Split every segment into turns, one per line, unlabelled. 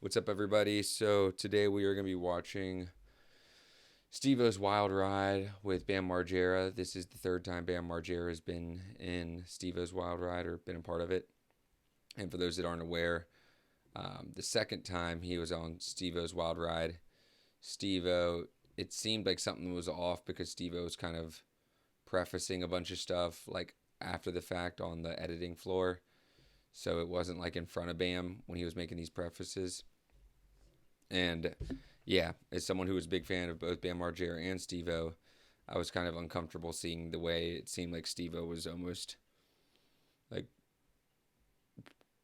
What's up, everybody? So today we are going to be watching Steve-O's Wild Ride with Bam Margera. This is the third time Bam Margera has been in Steve-O's Wild Ride or been a part of it. And for those that aren't aware, the second time he was on Steve-O's Wild Ride, Steve-O, it seemed like something was off because Steve-O was kind of prefacing a bunch of stuff like after the fact on the editing floor. So it wasn't like in front of Bam when he was making these prefaces. And yeah, as someone who was a big fan of both Bam Margera and Steve-O, I was kind of uncomfortable seeing the way it seemed like Steve-O was almost like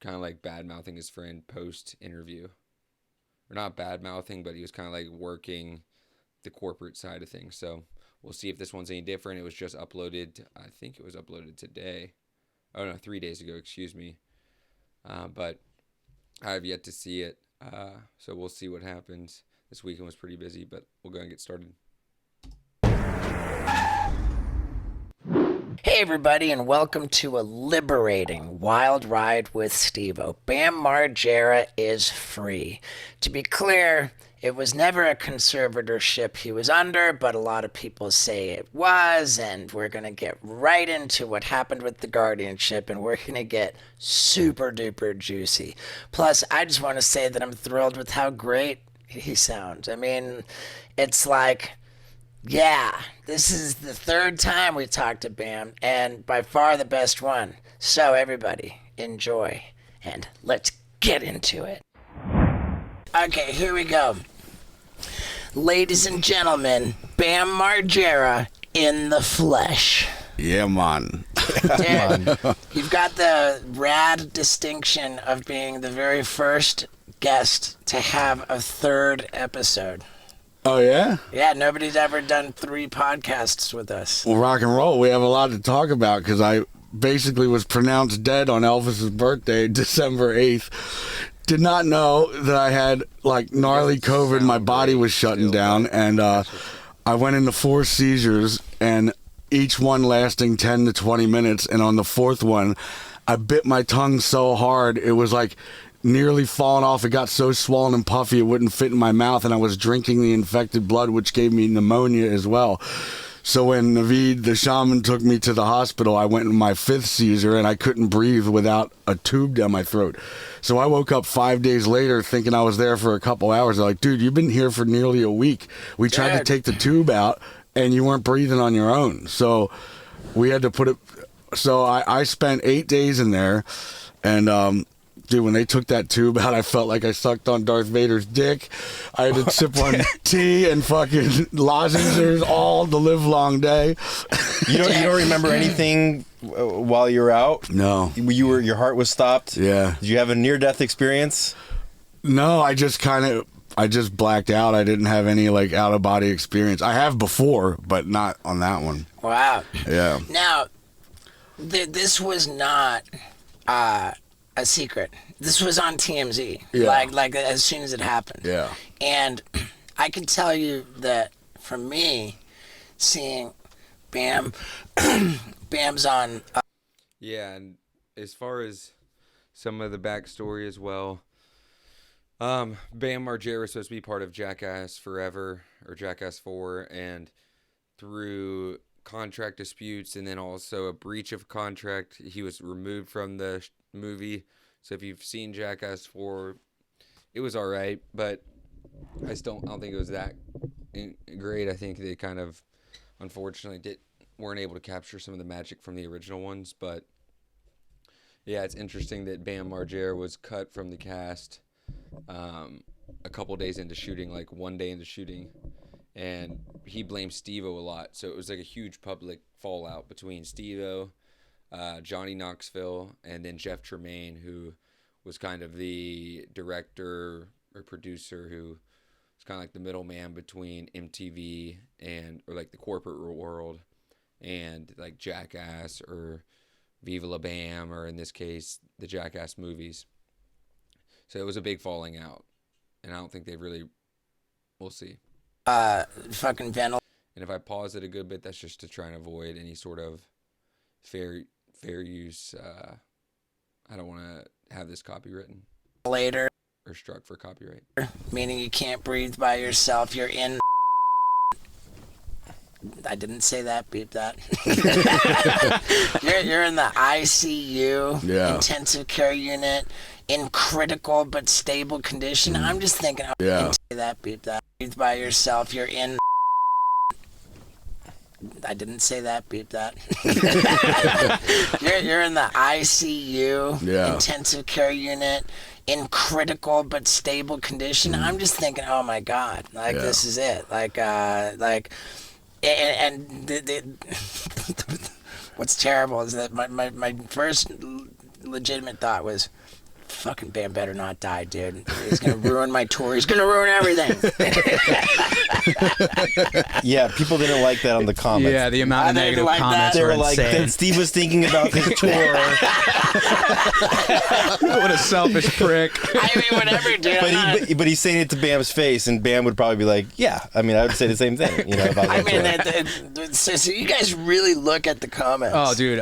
kind of like bad mouthing his friend post interview. Or not bad mouthing, but he was kind of like working the corporate side of things. So we'll see if this one's any different. It was just uploaded, I think it was uploaded today. Oh no, 3 days ago, excuse me. But I have yet to see it. So we'll see what happens. This weekend was pretty busy, but we'll go and get started.
Hey everybody, and welcome to a liberating wild ride with Steve-O. Bam Margera is free. To be clear, it was never a conservatorship he was under, but a lot of people say it was, and we're going to get right into what happened with the guardianship, and we're going to get super duper juicy. Plus, I just want to say that I'm thrilled with how great he sounds. I mean, it's like, yeah, this is the third time we talked to Bam, and by far the best one. So everybody, enjoy, and let's get into it. Okay, here we go. Ladies and gentlemen, Bam Margera in the flesh.
Yeah, man.
Dude, you've got the rad distinction of being the very first guest to have a third episode.
Oh, yeah?
Yeah, nobody's ever done 3 podcasts with us.
Well, rock and roll. We have a lot to talk about because I basically was pronounced dead on Elvis's birthday, December 8th. Did not know that I had, like, gnarly COVID. My body was shutting down, and I went into 4 seizures, and each one lasting 10 to 20 minutes. And on the 4th one, I bit my tongue so hard, it was like nearly falling off. It got so swollen and puffy it wouldn't fit in my mouth, and I was drinking the infected blood, which gave me pneumonia as well. So when Naveed, the shaman, took me to the hospital, I went in my 5th seizure, and I couldn't breathe without a tube down my throat. So I woke up 5 days later thinking I was there for a couple hours. They're like, dude, you've been here for nearly a week. We tried to take the tube out, and you weren't breathing on your own. So we had to put it... So I spent 8 days in there, and... dude, when they took that tube out, I felt like I sucked on Darth Vader's dick. I had to sip on tea and fucking lozenges all the live long day.
You don't remember anything while you were out?
No.
Your heart was stopped?
Yeah.
Did you have a near-death experience?
No, I just blacked out. I didn't have any like out-of-body experience. I have before, but not on that one.
Wow.
Yeah.
Now, this was not a secret. This was on TMZ.
Yeah.
Like as soon as it happened.
Yeah.
And I can tell you that for me, seeing Bam's on.
Yeah, and as far as some of the backstory as well, Bam Margera was supposed to be part of Jackass Forever or Jackass 4, and through contract disputes and then also a breach of contract, he was removed from the movie. So if you've seen Jackass 4, it was all right, but I don't think it was that great. I think they kind of unfortunately weren't able to capture some of the magic from the original ones. But yeah, it's interesting that Bam Margera was cut from the cast a couple days into shooting, like 1 day into shooting, and he blamed Steve-O a lot. So it was like a huge public fallout between Steve-O, Johnny Knoxville, and then Jeff Tremaine, who was kind of the director or producer who was kind of like the middleman between MTV or like the corporate world and like Jackass or Viva La Bam, or in this case, the Jackass movies. So it was a big falling out, and I don't think they really, we'll see.
Fucking Venel.
And if I pause it a good bit, that's just to try and avoid any sort of fair use. I don't want to have this copywritten.
Later.
or struck for copyright.
Meaning you can't breathe by yourself. You're in. I didn't say that. Beep that. you're in the ICU, intensive care unit, in critical but stable condition. I'm just thinking. Oh, didn't say that. Beep that. Breathe by yourself. You're in. I didn't say that. Beep that. you're in the ICU, intensive care unit, in critical but stable condition. I'm just thinking, oh my God, this is it. What's terrible is that my first legitimate thought was, fucking Bam better not die, dude. He's gonna ruin my tour. He's gonna ruin everything.
Yeah, people didn't like that on the comments.
Yeah, the amount of negative comments
They
were
were like,
insane.
Steve was thinking about his tour.
What a selfish prick.
I mean, whatever, dude.
But he's saying it to Bam's face, and Bam would probably be like, yeah. I mean, I would say the same thing. You know, about
I
that
mean,
tour.
so you guys really look at the comments.
Oh, dude,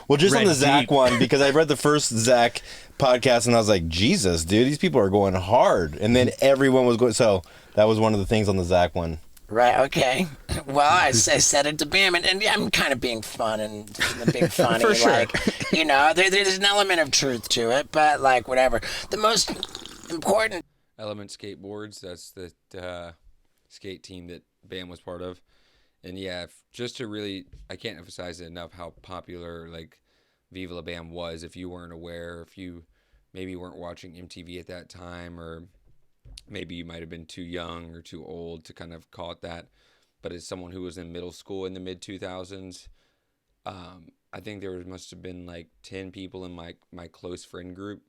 Well, just on
read
the Zach
deep.
one, because I read the first Zach podcast and I was like, Jesus, dude, these people are going hard. And then everyone was going. So that was one of the things on the Zach one.
Right, okay. Well, I said it to Bam, and I'm kind of being fun and being funny.
For sure.
Like, you know, there's an element of truth to it, but, like, whatever. The most important...
Element Skateboards, that's the skate team that Bam was part of. And yeah, just to really, I can't emphasize it enough how popular, like, Viva La Bam was. If you weren't aware, if you maybe weren't watching MTV at that time, or maybe you might have been too young or too old to kind of call it that. But as someone who was in middle school in the mid-2000s, I think there must have been like 10 people in my close friend group.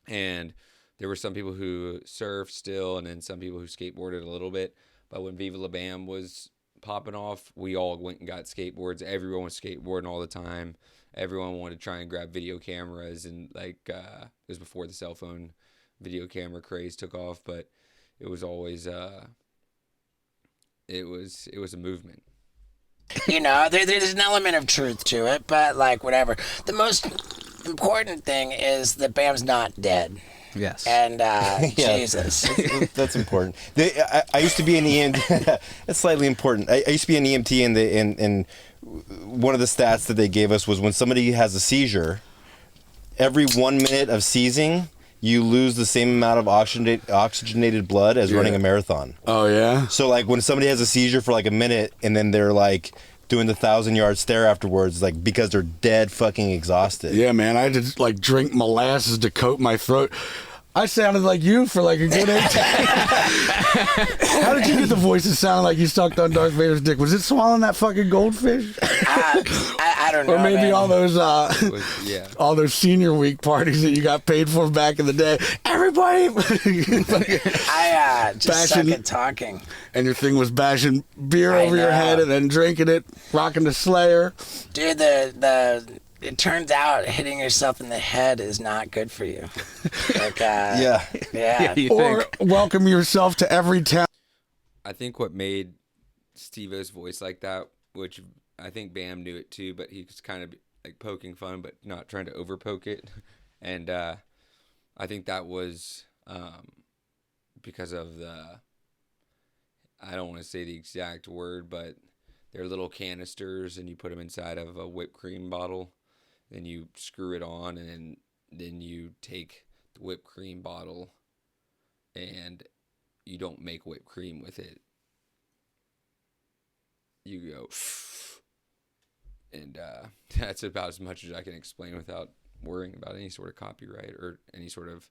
And there were some people who surfed still, and then some people who skateboarded a little bit. But when Viva La Bam was popping off, we all went and got skateboards. Everyone was skateboarding all the time. Everyone wanted to try and grab video cameras, and like it was before the cell phone video camera craze took off, but it was always it was a movement.
You know, there's an element of truth to it, but, like, whatever. The most important thing is that Bam's not dead.
Yes.
And, Jesus.
That's important. I used to be an EMT. That's slightly important. I used to be an EMT, and one of the stats that they gave us was when somebody has a seizure, every 1 minute of seizing, you lose the same amount of oxygenated blood as running a marathon.
Oh, yeah?
So, like, when somebody has a seizure for, like, a minute, and then they're, like, doing the 1,000-yard stare afterwards, like, because they're dead fucking exhausted.
Yeah, man. I had to, like, drink molasses to coat my throat. I sounded like you for like a good 8 How did you get the voice that sounded like you sucked on Darth Vader's dick? Was it swallowing that fucking goldfish?
I don't know,
Or maybe
man.
all those
Yeah.
all those senior week parties that you got paid for back in the day. Everybody
I just suck
Bashing-
at talking.
and your thing was bashing beer
I
over your
know.
head and then drinking it, rocking the Slayer.
Dude, it turns out hitting yourself in the head is not good for you. Like,
Yeah.
yeah.
You
Or
think?
welcome yourself to every town.
I think what made Steve-O's voice like that, which I think Bam knew it too, but he was kind of like poking fun, but not trying to overpoke it. And I think that was because of I don't want to say the exact word, but they're little canisters, and you put them inside of a whipped cream bottle. Then you screw it on, and then you take the whipped cream bottle, and you don't make whipped cream with it. You go, and that's about as much as I can explain without worrying about any sort of copyright or any sort of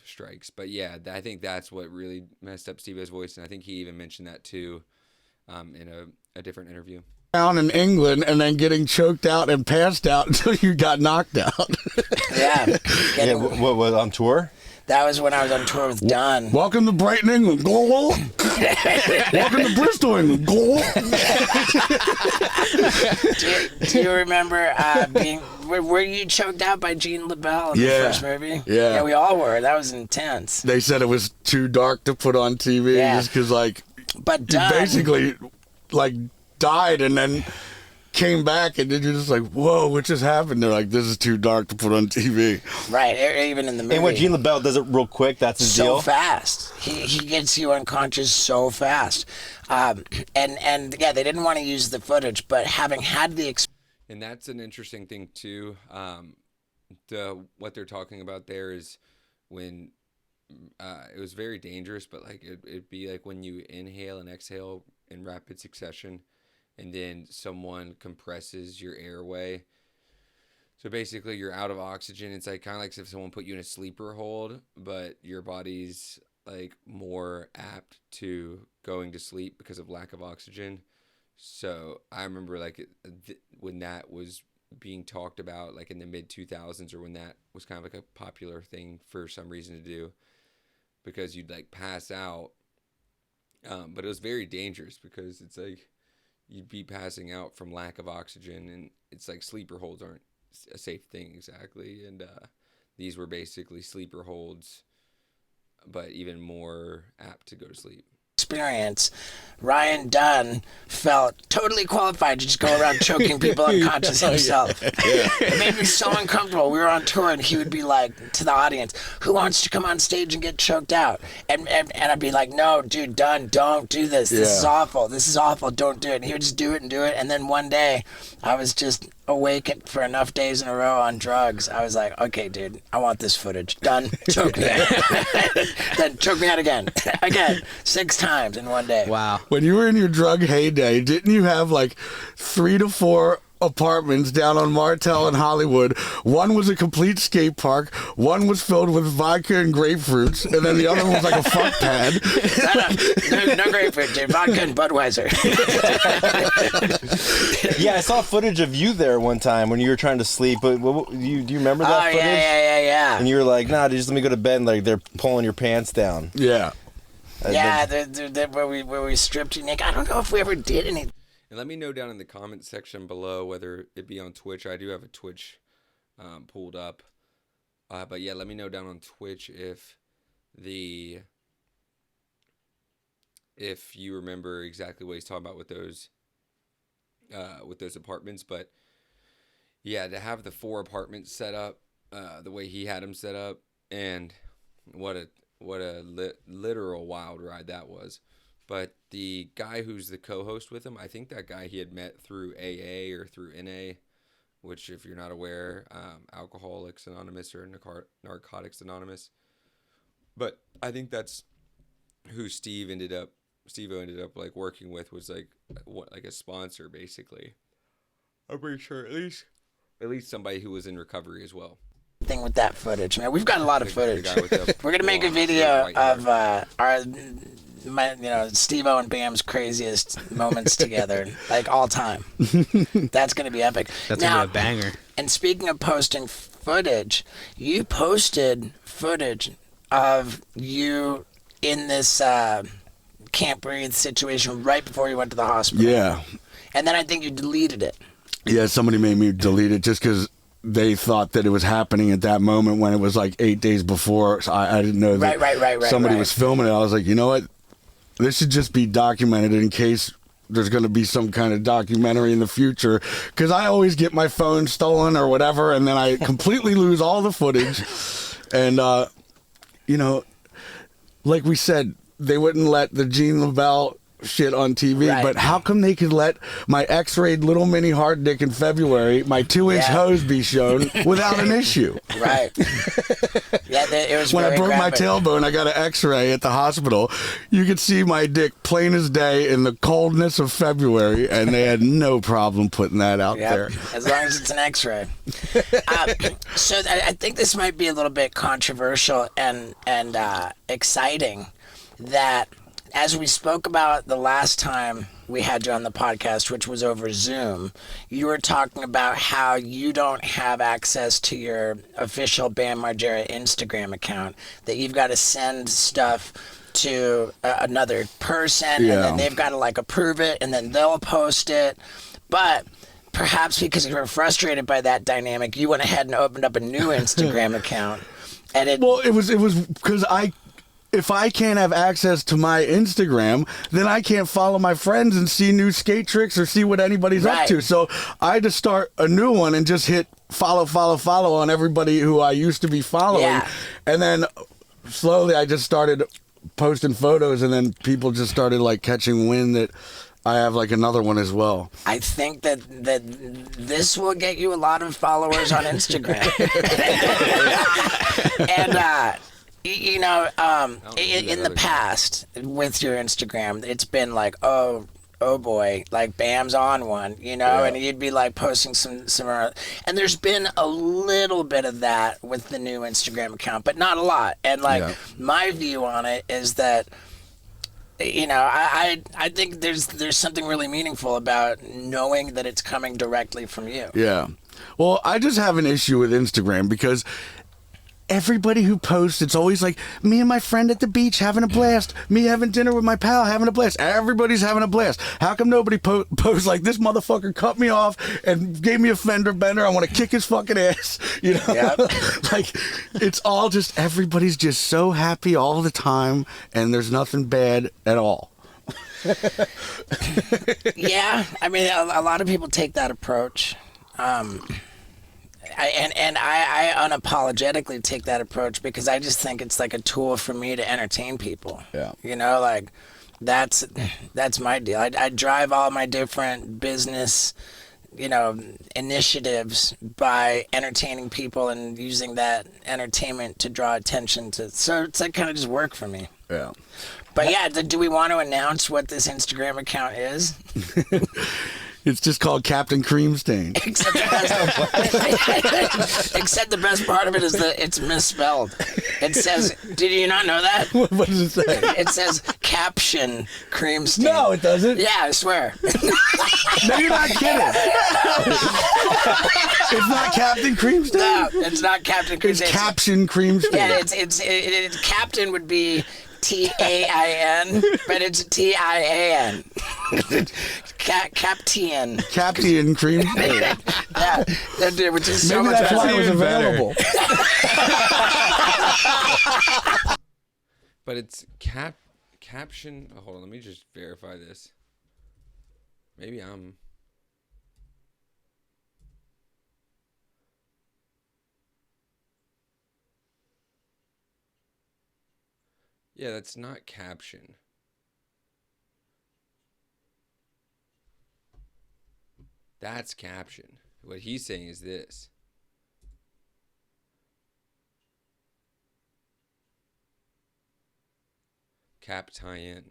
strikes. But yeah, I think that's what really messed up Steve-O's voice, and I think he even mentioned that too in a different interview.
Down in England and then getting choked out and passed out until you got knocked out.
Yeah.
Yeah, what was on tour?
That was when I was on tour with Don.
Welcome to Brighton, England. Go. Welcome to Bristol, England. Go.
Do you remember were you choked out by Gene LaBelle in the
Yeah.
first movie?
Yeah.
Yeah, we all were. That was intense.
They said it was too dark to put on TV
Yeah.
just because, like,
But
he
Don,
basically, like, died and then came back, and then you're just like, whoa, what just happened? They're like, this is too dark to put on TV.
Right, even in the movie.
And when Gene LaBelle does it real quick, that's his deal.
So fast. He gets you unconscious so fast. And yeah, they didn't want to use the footage, but having had the experience.
And that's an interesting thing too. What they're talking about there is when it was very dangerous, but like it'd be like when you inhale and exhale in rapid succession, and then someone compresses your airway. So basically, you're out of oxygen. It's like kind of like if someone put you in a sleeper hold, but your body's like more apt to going to sleep because of lack of oxygen. So I remember like when that was being talked about, like in the mid 2000s, or when that was kind of like a popular thing for some reason to do, because you'd like pass out. But it was very dangerous because it's like you'd be passing out from lack of oxygen, and it's like sleeper holds aren't a safe thing exactly. And these were basically sleeper holds, but even more apt to go to sleep.
Experience, Ryan Dunn felt totally qualified to just go around choking people unconscious himself. It made me so uncomfortable. We were on tour, and he would be like to the audience, "Who wants to come on stage and get choked out?" And I'd be like, "No, dude, Dunn, don't do this. This is awful. This is awful. Don't do it." And he would just do it and do it. And then one day, I was just awake for enough days in a row on drugs. I was like, "Okay, dude, I want this footage. Done. Choke me out." Then choke me out again, 6 times in one day.
Wow.
When you were in your drug heyday, didn't you have like 3 to 4 apartments down on Martel in Hollywood? One was a complete skate park, one was filled with vodka and grapefruits, and then the other one was like a fuck pad.
No grapefruit, dude. Vodka and Budweiser.
Yeah, I saw footage of you there one time when you were trying to sleep. But do you remember that footage?
Yeah.
And you were like, "Nah, dude, just let me go to bed." And like they're pulling your pants down.
Yeah.
Where we stripped you, Nick. I don't know if we ever did anything.
And let me know down in the comments section below whether it be on Twitch. I do have a Twitch pulled up. But yeah, let me know down on Twitch if you remember exactly what he's talking about with those apartments. But yeah, to have the 4 apartments set up the way he had them set up, and what a literal wild ride that was. But the guy who's the co-host with him, I think that guy he had met through AA or through NA, which, if you're not aware, Alcoholics Anonymous or Narcotics Anonymous. But I think that's who Steve-O ended up like working with, was like a sponsor basically. I'm pretty sure at least somebody who was in recovery as well.
Thing with that footage, man. We've got a lot of footage. We're gonna make a video of our Steve-O and Bam's craziest moments together, like all time. That's gonna be epic.
That's gonna be a banger.
And speaking of posting footage, you posted footage of you in this can't breathe situation right before you went to the hospital.
Yeah.
And then I think you deleted it.
Yeah, somebody made me delete it just because they thought that it was happening at that moment when it was like 8 days before. So I didn't know that somebody was filming it. I was like, you know what? This should just be documented in case there's going to be some kind of documentary in the future. Because I always get my phone stolen or whatever, and then I completely lose all the footage. And, like we said, they wouldn't let the Gene LaBelle shit on TV, but how come they could let my x-rayed little mini hard dick in February, my 2-inch hose be shown without an issue?
Right. It was
when I broke
graphic.
my tailbone, I got an x-ray at the hospital. You could see my dick plain as day in the coldness of February, and they had no problem putting that out there.
As long as it's an x-ray. So I think this might be a little bit controversial and exciting, that as we spoke about the last time we had you on the podcast, which was over Zoom, you were talking about how you don't have access to your official Bam Margera Instagram account, that you've got to send stuff to another person, and then they've got to like approve it, and then they'll post it. But perhaps because you were frustrated by that dynamic, you went ahead and opened up a new Instagram account. And it
was because if I can't have access to my Instagram, then I can't follow my friends and see new skate tricks or see what anybody's up
Right.
to. So I had to start a new one and just hit follow on everybody who I used to be following.
Yeah.
And then slowly I just started posting photos, and then people just started like catching wind that I have like another one as well.
I think that this will get you a lot of followers on Instagram. And you know, in the past with your Instagram, it's been like, oh boy, like Bam's on one, you know, and you'd be like posting some, and there's been a little bit of that with the new Instagram account, but not a lot. And like my view on it is that, you know, I think there's something really meaningful about knowing that it's coming directly from you.
Yeah. Well, I just have an issue with Instagram because everybody who posts, it's always like me and my friend at the beach having a blast, me having dinner with my pal having a blast. Everybody's having a blast. How come nobody posts like this motherfucker cut me off and gave me a fender bender? I want to kick his fucking ass. You know, like it's all just everybody's just so happy all the time, and there's nothing bad at all.
Yeah, I mean, a lot of people take that approach. I unapologetically take that approach because I just think it's like a tool for me to entertain people.
Yeah.
You know, like that's my deal. I drive all my different business, you know, initiatives by entertaining people and using that entertainment to draw attention to. So it's like kind of just work for me.
Yeah.
But yeah, do we want to announce what this Instagram account is?
It's just called Captain Creamstain.
Except the best part of it is that it's misspelled. It says, did you not know that?
What does it say?
It says caption Creamstain.
No, it doesn't.
Yeah, I swear.
No, you're not kidding. It's not Captain Creamstain?
No, it's not Captain Creamstain.
It's Caption Creamstain.
Yeah, it's captain would be TAIN, but it's TIAN. Captain.
Captain Creamstain.
Yeah, which is so
Maybe
much
that's why it was
even better.
available.
But it's caption. Oh, hold on, let me just verify this. Maybe I'm. Yeah, that's not caption. That's caption. What he's saying is this. Cap tie-in.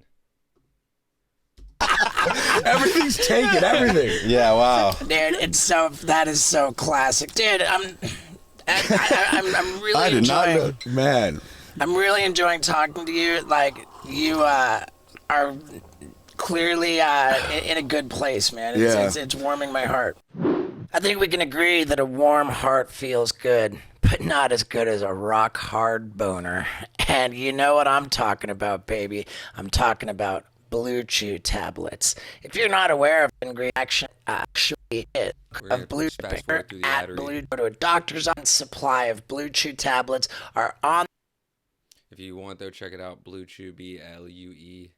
Everything's taken, everything.
Yeah, wow.
Dude, that is so classic. Dude, I'm really
I did not
enjoying.
know. Man.
I'm really enjoying talking to you. Like you are clearly in a good place, man. It's warming my heart. I think we can agree that a warm heart feels good, but not as good as a rock hard boner. And you know what I'm talking about, baby. I'm talking about Blue Chew tablets. If you're not aware of ingredient action, actually is of Blue Chew at Blue, go to a doctor's on supply of Blue Chew tablets are on.
If you want, though, check it out. Blue Chew, BlueChew.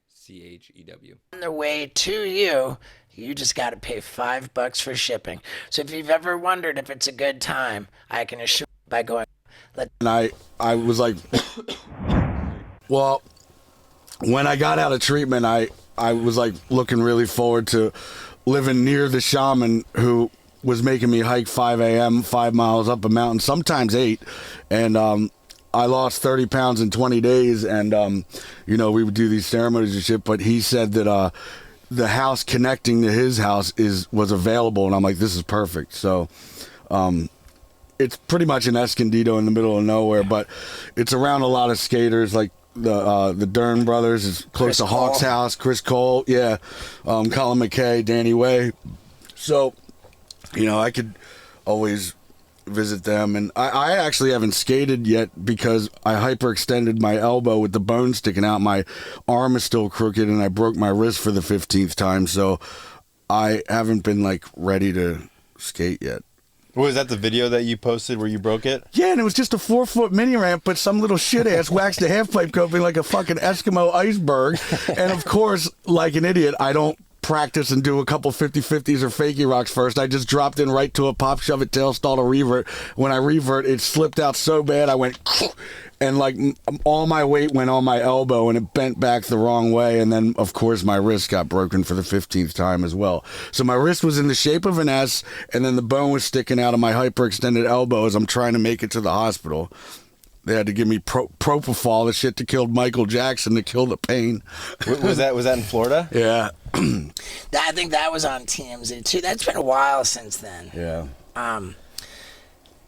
On their way to you. You just got to pay $5 for shipping. So if you've ever wondered if it's a good time, I can assure you by going.
And I was like, well, when I got out of treatment, I was like looking really forward to living near the shaman who was making me hike 5 a.m., 5 miles up a mountain, sometimes 8. And I lost 30 pounds in 20 days. And, you know, we would do these ceremonies and shit. But he said that the house connecting to his house was available. And I'm like, this is perfect. So it's pretty much in Escondido in the middle of nowhere. But it's around a lot of skaters, like the Dern brothers is close to Hawk's house. Chris Cole, yeah, Colin McKay, Danny Way. So, you know, I could always visit them. And I actually haven't skated yet because I hyperextended my elbow with the bone sticking out. My arm is still crooked, and I broke my wrist for the 15th time. So I haven't been like ready to skate yet.
Was that the video that you posted where you broke it?
Yeah, and it was just a 4-foot mini ramp, but some little shit ass waxed the half pipe coping like a fucking Eskimo iceberg. And of course, like an idiot, I don't practice and do a couple 50-50s or fakie rocks first. I just dropped in right to a pop, shove it, tail stall to revert. When I revert, it slipped out so bad I went and like all my weight went on my elbow and it bent back the wrong way. And then of course my wrist got broken for the 15th time as well. So my wrist was in the shape of an S, and then the bone was sticking out of my hyperextended elbow as I'm trying to make it to the hospital. They had to give me propofol, the shit that killed Michael Jackson, to kill the pain.
Was that in Florida?
Yeah.
I think that was on TMZ too. That's been a while since then.
Yeah.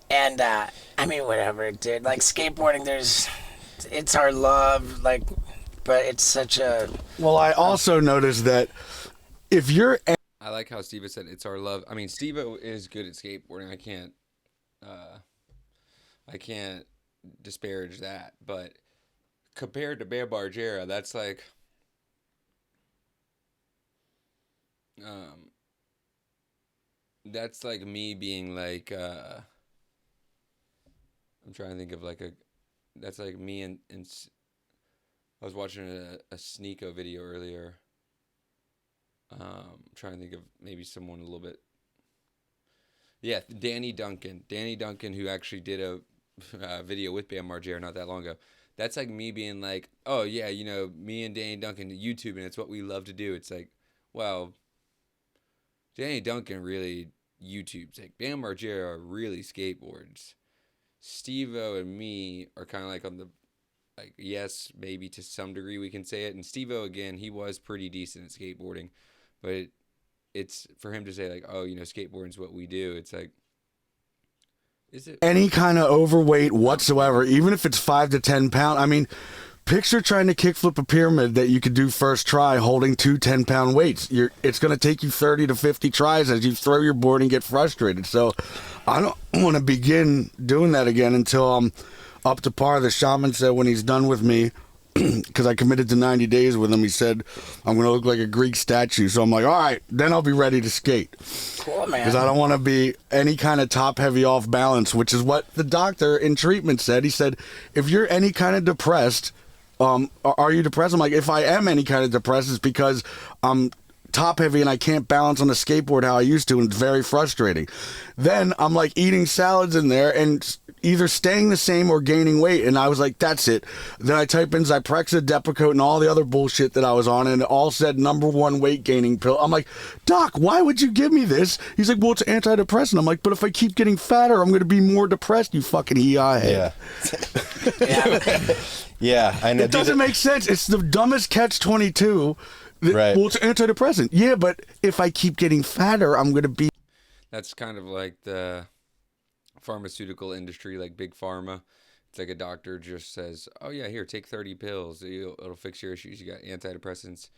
And I mean, whatever, dude. Like skateboarding, it's our love, like, but it's such a.
Well, I also noticed that if you're.
I like how Steve said it's our love. I mean, Steve is good at skateboarding. I can't disparage that, but compared to Bam Margera, that's like. That's like me being like. I'm trying to think of like that's like me and I was watching a Sneeko video earlier. Trying to think of maybe someone a little bit. Yeah, Danny Duncan, who actually did a video with Bam Margera not that long ago. That's like me being like, oh yeah, you know, me and Danny Duncan YouTube, and it's what we love to do. It's like, well, Danny Duncan really YouTubes. Like Bam Margera really skateboards. Steve-O and me are kind of like on the, like, yes, maybe to some degree we can say it. And Steve-O, again, he was pretty decent at skateboarding. But it's for him to say, like, oh, you know, skateboarding's what we do. It's like, is it?
Any kind of overweight whatsoever, even if it's 5 to 10 pound. I mean, picture trying to kickflip a pyramid that you could do first try holding 2 10-pound weights. It's going to take you 30 to 50 tries as you throw your board and get frustrated. So I don't want to begin doing that again until I'm up to par. The shaman said when he's done with me, because I committed to 90 days with him, he said, I'm going to look like a Greek statue. So I'm like, all right, then I'll be ready to skate.
Cool, man.
Because I don't want to be any kind of top-heavy off balance, which is what the doctor in treatment said. He said, if you're any kind of depressed, are you depressed? I'm like, if I am any kind of depressed, it's because I'm top heavy and I can't balance on the skateboard how I used to, and it's very frustrating. Then I'm like eating salads in there and either staying the same or gaining weight, and I was like, that's it. Then I type in Zyprexa, Depakote, and all the other bullshit that I was on, and it all said #1 weight gaining pill. I'm like, Doc, why would you give me this? He's like, well, it's antidepressant. I'm like, but if I keep getting fatter, I'm going to be more depressed, you fucking head.
Yeah. Yeah, I know.
It doesn't make sense. It's the dumbest catch-22.
Right.
Well, it's antidepressant. Yeah, but if I keep getting fatter, I'm going to be...
That's kind of like the pharmaceutical industry, like Big Pharma. It's like a doctor just says, oh yeah, here, take 30 pills. It'll fix your issues. You got antidepressants.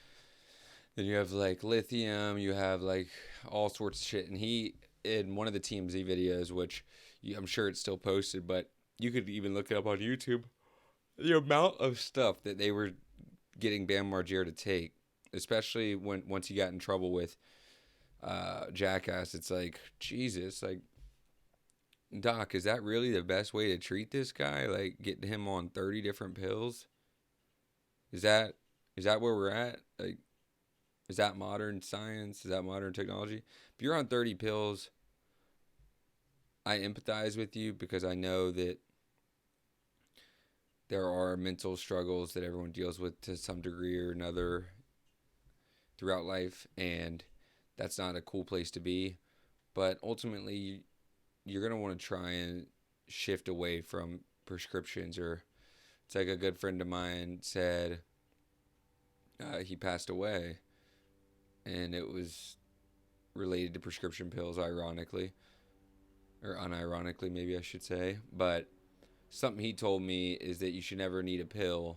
Then you have like lithium. You have like all sorts of shit. And he, in one of the TMZ videos, which I'm sure it's still posted, but you could even look it up on YouTube, the amount of stuff that they were getting Bam Margera to take, especially once he got in trouble with Jackass, it's like, Jesus, like, Doc, is that really the best way to treat this guy? Like, getting him on 30 different pills? Is that where we're at? Like, is that modern science? Is that modern technology? If you're on 30 pills, I empathize with you because I know that there are mental struggles that everyone deals with to some degree or another throughout life, and that's not a cool place to be. But ultimately, you're going to want to try and shift away from prescriptions. Or it's like a good friend of mine said, he passed away, and it was related to prescription pills, ironically, or unironically, maybe I should say. But something he told me is that you should never need a pill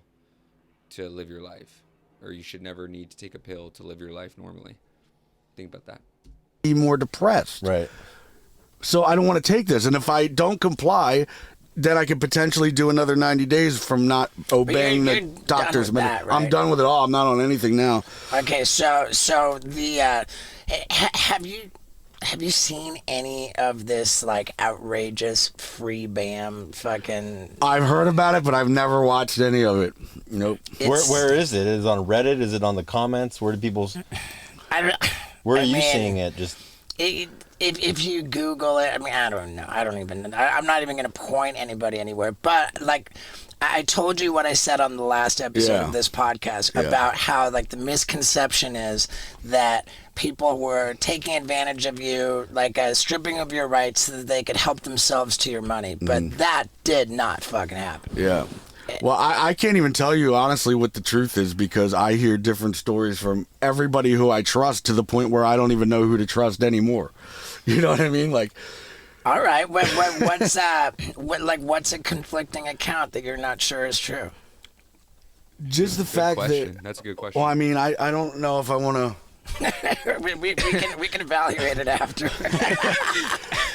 to live your life, or you should never need to take a pill to live your life normally. Think about that.
Be more depressed.
Right.
So I don't want to take this. And if I don't comply, then I could potentially do another 90 days from not obeying
you're
the doctor's
done with that, right?
I'm done with it all. I'm not on anything now.
Okay, so the have have you seen any of this like outrageous free Bam fucking?
I've heard about it, but I've never watched any of it. Nope.
Where is it? Is it on Reddit? Is it on the comments? Where do people? Where are you seeing it? Just
if you Google it, I mean, I don't know. I don't even. I'm not even going to point anybody anywhere. But like, I told you what I said on the last episode of this podcast about how like the misconception is that people were taking advantage of you, like stripping of your rights so that they could help themselves to your money. But that did not fucking happen.
Yeah. Well, I can't even tell you honestly what the truth is because I hear different stories from everybody who I trust to the point where I don't even know who to trust anymore. You know what I mean? Like,
all right, what's what's a conflicting account that you're not sure is true?
just the fact that
that's a good question.
Well, I mean, I don't know if I want to.
we can evaluate it after.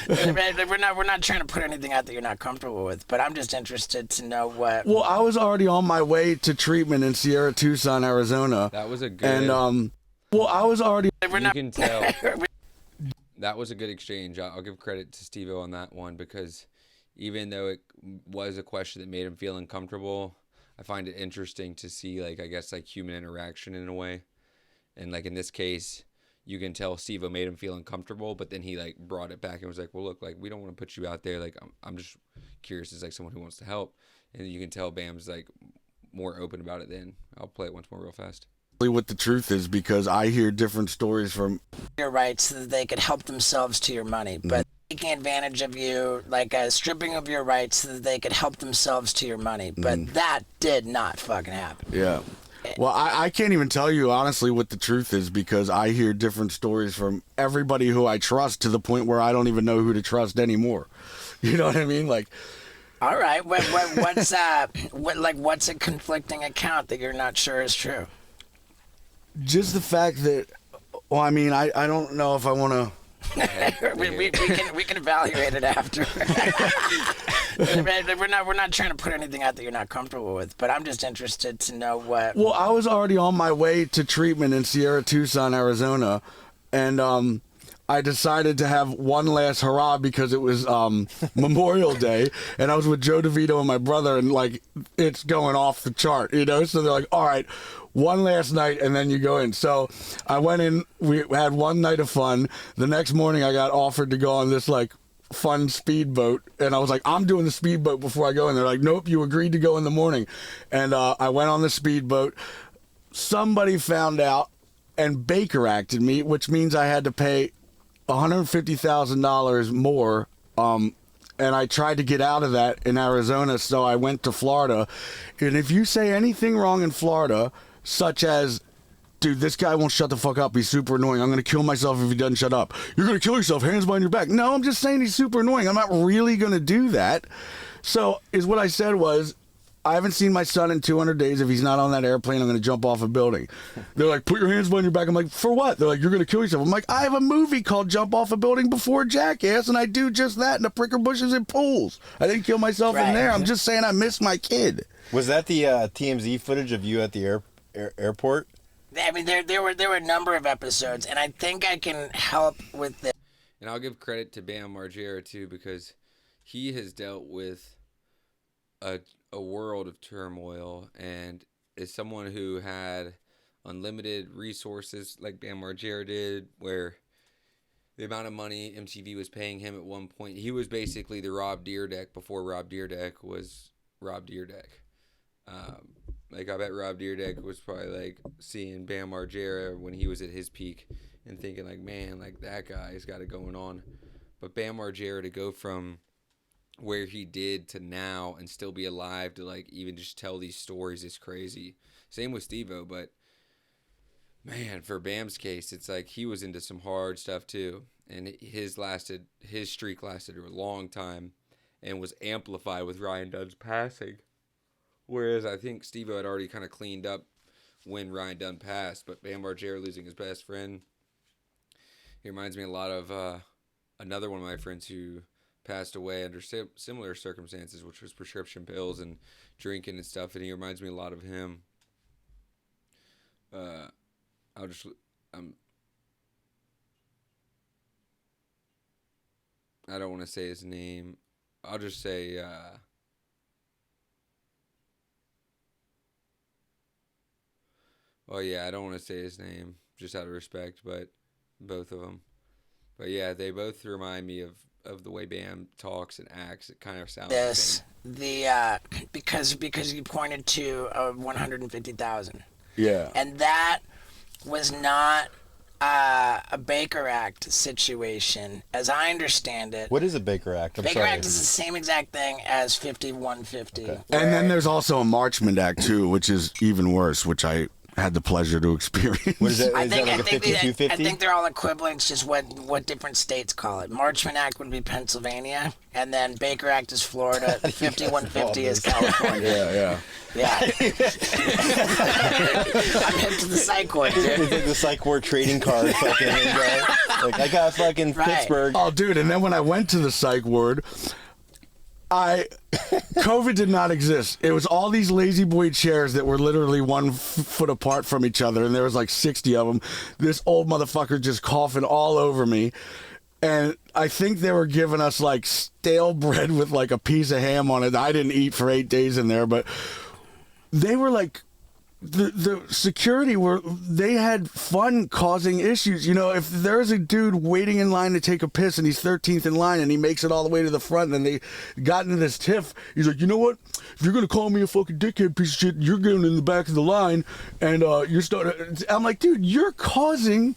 we're not trying to put anything out that you're not comfortable with, but I'm just interested to know what.
Well, I was already on my way to treatment in Sierra Tucson, Arizona.
That was a good.
And well, I was already.
You can tell. That was a good exchange. I'll give credit to Steve-O on that one because even though it was a question that made him feel uncomfortable, I find it interesting to see, like, I guess, like human interaction in a way. And like in this case, you can tell Steve-O made him feel uncomfortable, but then he like brought it back and was like, well, look, like we don't want to put you out there. Like I'm just curious as like someone who wants to help. And you can tell Bam's like more open about it then. I'll play it once more real fast.
What the truth is because I hear different stories from
your rights so that they could help themselves to your money, but taking advantage of you, like stripping of your rights so that they could help themselves to your money. But that did not fucking happen.
Yeah. Well, I can't even tell you honestly what the truth is because I hear different stories from everybody who I trust to the point where I don't even know who to trust anymore. You know what I mean? Like,
all right, what's what's a conflicting account that you're not sure is true?
just the fact that, well, I mean, I don't know if I want to.
we can evaluate it after. we're not trying to put anything out that you're not comfortable with, but I'm just interested to know what.
Well, I was already on my way to treatment in Sierra Tucson, Arizona, and I decided to have one last hurrah because it was Memorial Day, and I was with Joe DeVito and my brother, and like it's going off the chart, you know. So they're like, "All right, one last night, and then you go in." So I went in. We had one night of fun. The next morning, I got offered to go on this like fun speedboat, and I was like, "I'm doing the speedboat before I go." And they're like, "Nope, you agreed to go in the morning." And I went on the speedboat. Somebody found out and Baker acted me, which means I had to pay $150,000 more, and I tried to get out of that in Arizona, so I went to Florida. And if you say anything wrong in Florida, such as, dude, this guy won't shut the fuck up, he's super annoying, I'm going to kill myself if he doesn't shut up. You're going to kill yourself, hands behind your back. No, I'm just saying he's super annoying. I'm not really going to do that. So, is what I said was, I haven't seen my son in 200 days. If he's not on that airplane, I'm going to jump off a building. They're like, put your hands behind your back. I'm like, for what? They're like, you're going to kill yourself. I'm like, I have a movie called Jump Off a Building Before Jackass, and I do just that in the pricker bushes and pools. I didn't kill myself in there. I'm just saying I miss my kid.
Was that the TMZ footage of you at the airport?
I mean, there were a number of episodes, and I think I can help with this.
And I'll give credit to Bam Margera too because he has dealt with a world of turmoil, and is someone who had unlimited resources like Bam Margera did, where the amount of money MTV was paying him at one point, he was basically the Rob Dyrdek before Rob Dyrdek was Rob Dyrdek. Like I bet Rob Dyrdek was probably like seeing Bam Margera when he was at his peak and thinking like, man, like that guy's got it going on. But Bam Margera to go from where he did to now and still be alive to like even just tell these stories is crazy. Same with Steve-O, but man, for Bam's case, it's like he was into some hard stuff too, and his streak lasted a long time and was amplified with Ryan Dunn's passing. Whereas I think Steve-O had already kind of cleaned up when Ryan Dunn passed, but Bam Margera losing his best friend, he reminds me a lot of another one of my friends who passed away under similar circumstances, which was prescription pills and drinking and stuff, and he reminds me a lot of him. I don't want to say his name. I'll just say well, yeah, I don't want to say his name just out of respect, but both of them. But yeah, they both remind me of the way Bam talks and acts. It kind of sounds the same.
Because you pointed to 150,000.
Yeah.
And that was not a Baker Act situation, as I understand it.
What is a Baker Act?
Baker Act is the same exact thing as 5150.
Okay.
And then there's also a Marchment Act too, which is even worse, which I had the pleasure to experience.
What is that? Is that like a 5250?
I think they're all equivalent. It's just what different states call it. Marchment Act would be Pennsylvania, and then Baker Act is Florida. 5150 is California.
Yeah.
I'm hip to the psych ward, dude.
It's like the psych ward trading card fucking like I got fucking Pittsburgh.
Oh, dude, and then when I went to the psych ward, COVID did not exist. It was all these lazy boy chairs that were literally 1 foot apart from each other, and there was like 60 of them. This old motherfucker just coughing all over me. And I think they were giving us like stale bread with like a piece of ham on it. I didn't eat for 8 days in there, but they were like, the security they had fun causing issues. You know, if there's a dude waiting in line to take a piss and he's 13th in line and he makes it all the way to the front and they got into this tiff, he's like, you know what? If you're going to call me a fucking dickhead piece of shit, you're going in the back of the line and you're starting. I'm like, dude, you're causing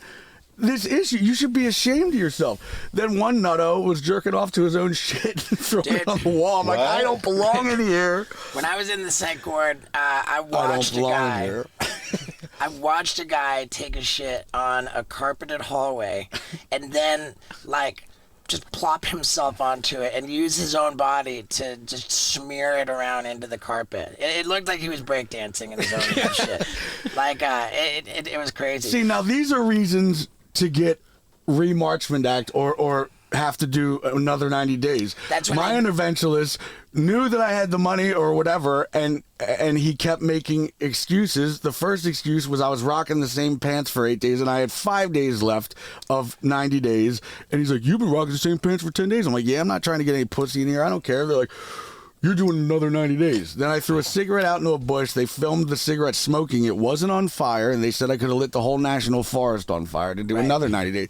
this issue. You should be ashamed of yourself. Then one nutto was jerking off to his own shit and throwing it on the wall. I'm like, I don't belong in here.
When I was in the psych ward, I watched I watched a guy take a shit on a carpeted hallway and then like just plop himself onto it and use his own body to just smear it around into the carpet. It looked like he was breakdancing in his own shit. Like it was crazy.
See, now these are reasons to get Marchment Act or have to do another 90 days.
That's when
my interventionist knew that I had the money or whatever, and he kept making excuses. The first excuse was I was rocking the same pants for 8 days, and I had 5 days left of 90 days. And he's like, "You've been rocking the same pants for 10 days." I'm like, "Yeah, I'm not trying to get any pussy in here. I don't care." They're like, "You're doing another 90 days." Then I threw a cigarette out into a bush. They filmed the cigarette smoking. It wasn't on fire, and they said I could have lit the whole national forest on fire to do another 90 days.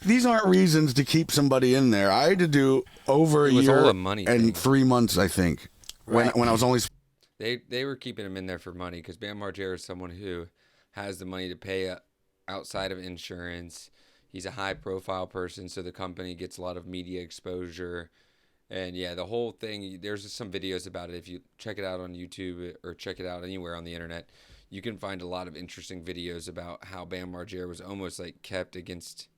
These aren't reasons to keep somebody in there. I had to do over a year and 3 months, I think, when I was only.
They were keeping him in there for money because Bam Margera is someone who has the money to pay outside of insurance. He's a high-profile person, so the company gets a lot of media exposure. And yeah, the whole thing, there's some videos about it. If you check it out on YouTube or check it out anywhere on the internet, you can find a lot of interesting videos about how Bam Margera was almost like kept against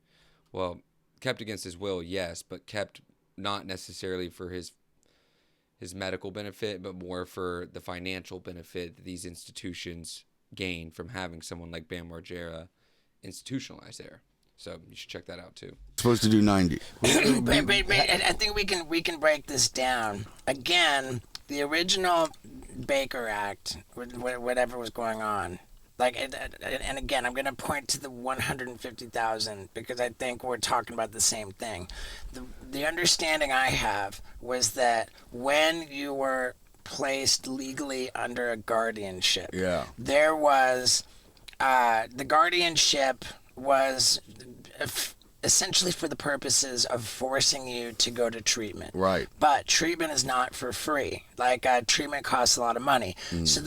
his will, yes, but kept not necessarily for his medical benefit, but more for the financial benefit that these institutions gain from having someone like Bam Margera institutionalized there. So you should check that out too.
Supposed to do 90.
I think we can break this down. Again, the original Baker Act, whatever was going on, like, and again, I'm going to point to the 150,000 because I think we're talking about the same thing. The understanding I have was that when you were placed legally under a guardianship, there was the guardianship was essentially for the purposes of forcing you to go to treatment.
Right.
But treatment is not for free. Like, treatment costs a lot of money. So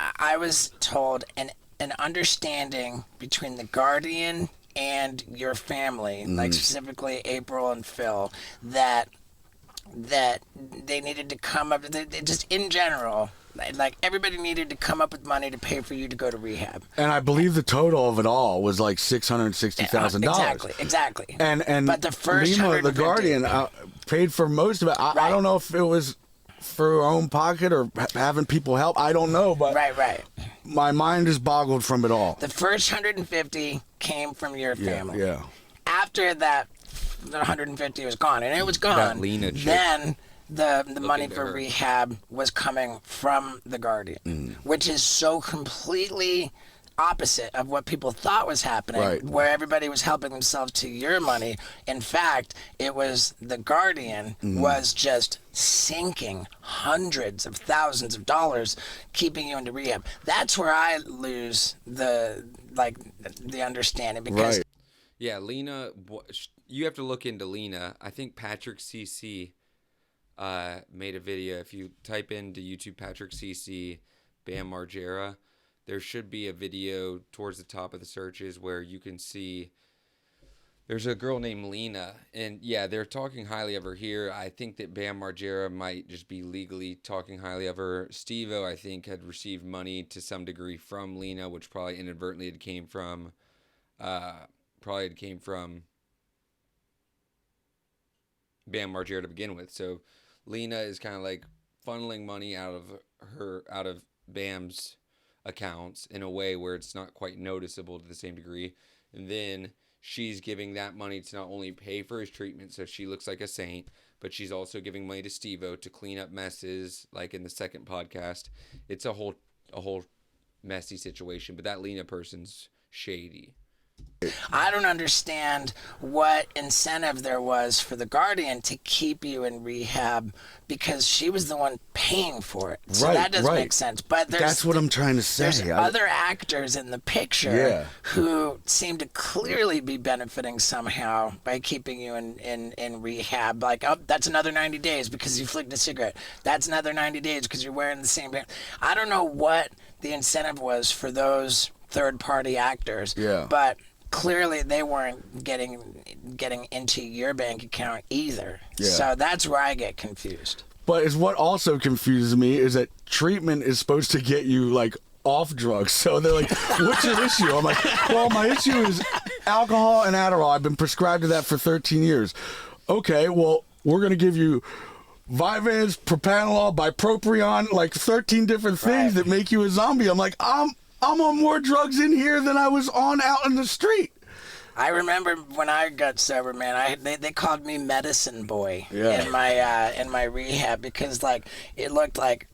I was told an understanding between the guardian and your family, like specifically April and Phil, that they needed to come up, just in general, like everybody needed to come up with money to pay for you to go to rehab.
And I believe the total of it all was like $660,000.
Exactly.
And
but the first
Lima, the guardian, paid for most of it. I don't know if it was for her own pocket or having people help. I don't know, but
right.
My mind is boggled from it all.
The first 150 came from your family.
Yeah.
After that, the 150 was gone, and it was gone. Then the money for rehab was coming from the guardian, which is so completely opposite of what people thought was happening,
Right.
where everybody was helping themselves to your money. In fact, it was the Guardian was just sinking hundreds of thousands of dollars, keeping you into rehab. That's where I lose the understanding, because
Right.
Yeah, Lena, you have to look into Lena. I think Patrick CC made a video. If you type into YouTube Patrick CC, Bam Margera, there should be a video towards the top of the searches where you can see there's a girl named Lena. And yeah, they're talking highly of her here. I think that Bam Margera might just be legally talking highly of her. Steve-O, I think, had received money to some degree from Lena, which probably inadvertently had came from Bam Margera to begin with. So Lena is kind of like funneling money out of Bam's accounts in a way where it's not quite noticeable to the same degree. And then she's giving that money to not only pay for his treatment so she looks like a saint, but she's also giving money to Steve-O to clean up messes, like in the second podcast. It's a whole messy situation, but that Lena person's shady.
I don't understand what incentive there was for the Guardian to keep you in rehab, because she was the one paying for it. So
Right,
that doesn't
right.
make sense. But
That's what I'm trying to say.
There's other actors in the picture
Yeah.
who seem to clearly be benefiting somehow by keeping you in rehab. Like, oh, that's another 90 days because you flicked a cigarette. That's another 90 days because you're wearing the same band. I don't know what the incentive was for those third-party actors.
Yeah.
But clearly they weren't getting into your bank account either.
Yeah.
So that's where I get confused.
But it's what also confuses me is that treatment is supposed to get you like off drugs. So they're like, what's your issue? I'm like, well, my issue is alcohol and Adderall. I've been prescribed to that for 13 years. Okay, well, we're going to give you Vyvanse, propranolol, bupropion, like 13 different things that make you a zombie. I'm like, I'm on more drugs in here than I was on out in the street.
I remember when I got sober, man. They called me Medicine Boy
Yeah.
in my rehab, because like it looked like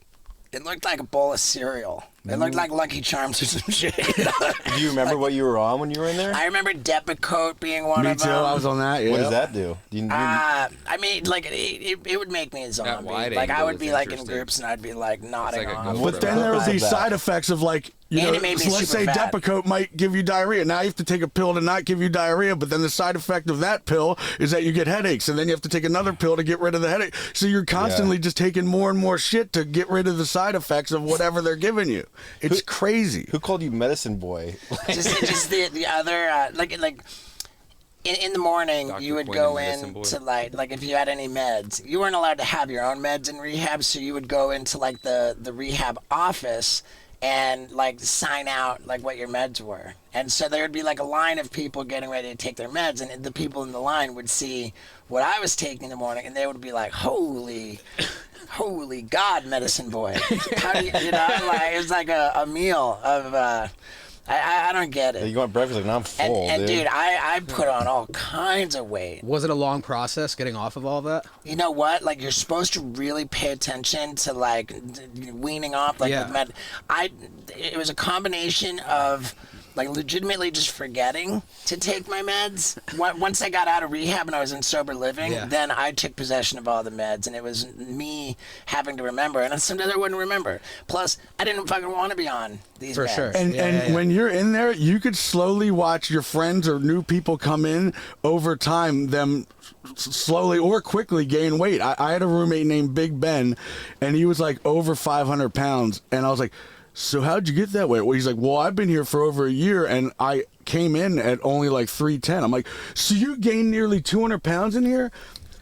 a bowl of cereal. It looked like Lucky Charms or some shit.
Do you remember what you were on when you were in there?
I remember Depakote being one
Me
of
too.
them.
I was on that. Yeah.
What does that do? Do you,
I mean, like it would make me a zombie.
wide
Like I
angle
would
is
be like in
interesting.
groups and I'd be like nodding
like a
off.
GoPro.
But then there was these side effects of like, you
And
know,
it made me
so let's
super
say
fat.
Depakote might give you diarrhea. Now you have to take a pill to not give you diarrhea, but then the side effect of that pill is that you get headaches, and then you have to take another pill to get rid of the headache. So you're constantly just taking more and more shit to get rid of the side effects of whatever they're giving you. It's crazy.
who called you Medicine Boy?
just the other like in the morning
Dr.
you would
Quinn
go
and Medicine
in
Boy.
to like if you had any meds, you weren't allowed to have your own meds in rehab, so you would go into like the rehab office and like sign out like what your meds were. And so there would be like a line of people getting ready to take their meds, and the people in the line would see what I was taking in the morning, and they would be like, holy God, Medicine Boy. How do you know, like, it was like a meal of I don't get it.
You want breakfast? Like, no, I'm full,
And
dude.
dude, I put on all kinds of weight.
Was it a long process getting off of all of that?
You know what? Like, you're supposed to really pay attention to like weaning off. Like,
Yeah.
with it was a combination of like legitimately just forgetting to take my meds. Once I got out of rehab and I was in sober living,
Yeah.
then I took possession of all the meds, and it was me having to remember, and sometimes I wouldn't remember. Plus, I didn't fucking want to be on these
For
meds.
sure.
And when you're in there, you could slowly watch your friends or new people come in over time, them slowly or quickly gain weight. I had a roommate named Big Ben, and he was like over 500 pounds. And I was like, so how'd you get that weight? Well, he's like, well, I've been here for over a year, and I came in at only like 310. I'm like, so you gained nearly 200 pounds in here?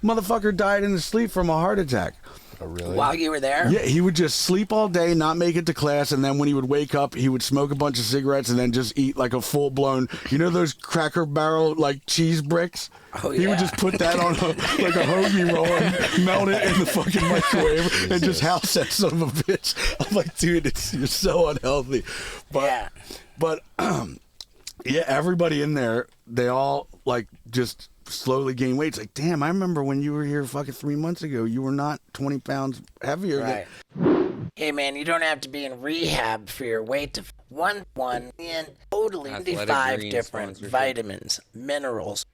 Motherfucker died in his sleep from a heart attack.
Oh, really?
While you were there?
Yeah, he would just sleep all day, not make it to class, and then when he would wake up, he would smoke a bunch of cigarettes and then just eat like a full-blown, you know those Cracker Barrel like cheese bricks?
Oh,
He would
yeah.
just put that on like a hoagie roll and melt it in the fucking microwave and just house that son of a bitch. I'm like, dude, you're so unhealthy. But,
Yeah.
but yeah, everybody in there, they all like just slowly gain weight. It's like, damn, I remember when you were here fucking 3 months ago, you were not 20 pounds heavier.
Right. Hey man, you don't have to be in rehab for your weight to 1 million totally
Athletic
5
Greens
different
sponsorship.
vitamins, minerals.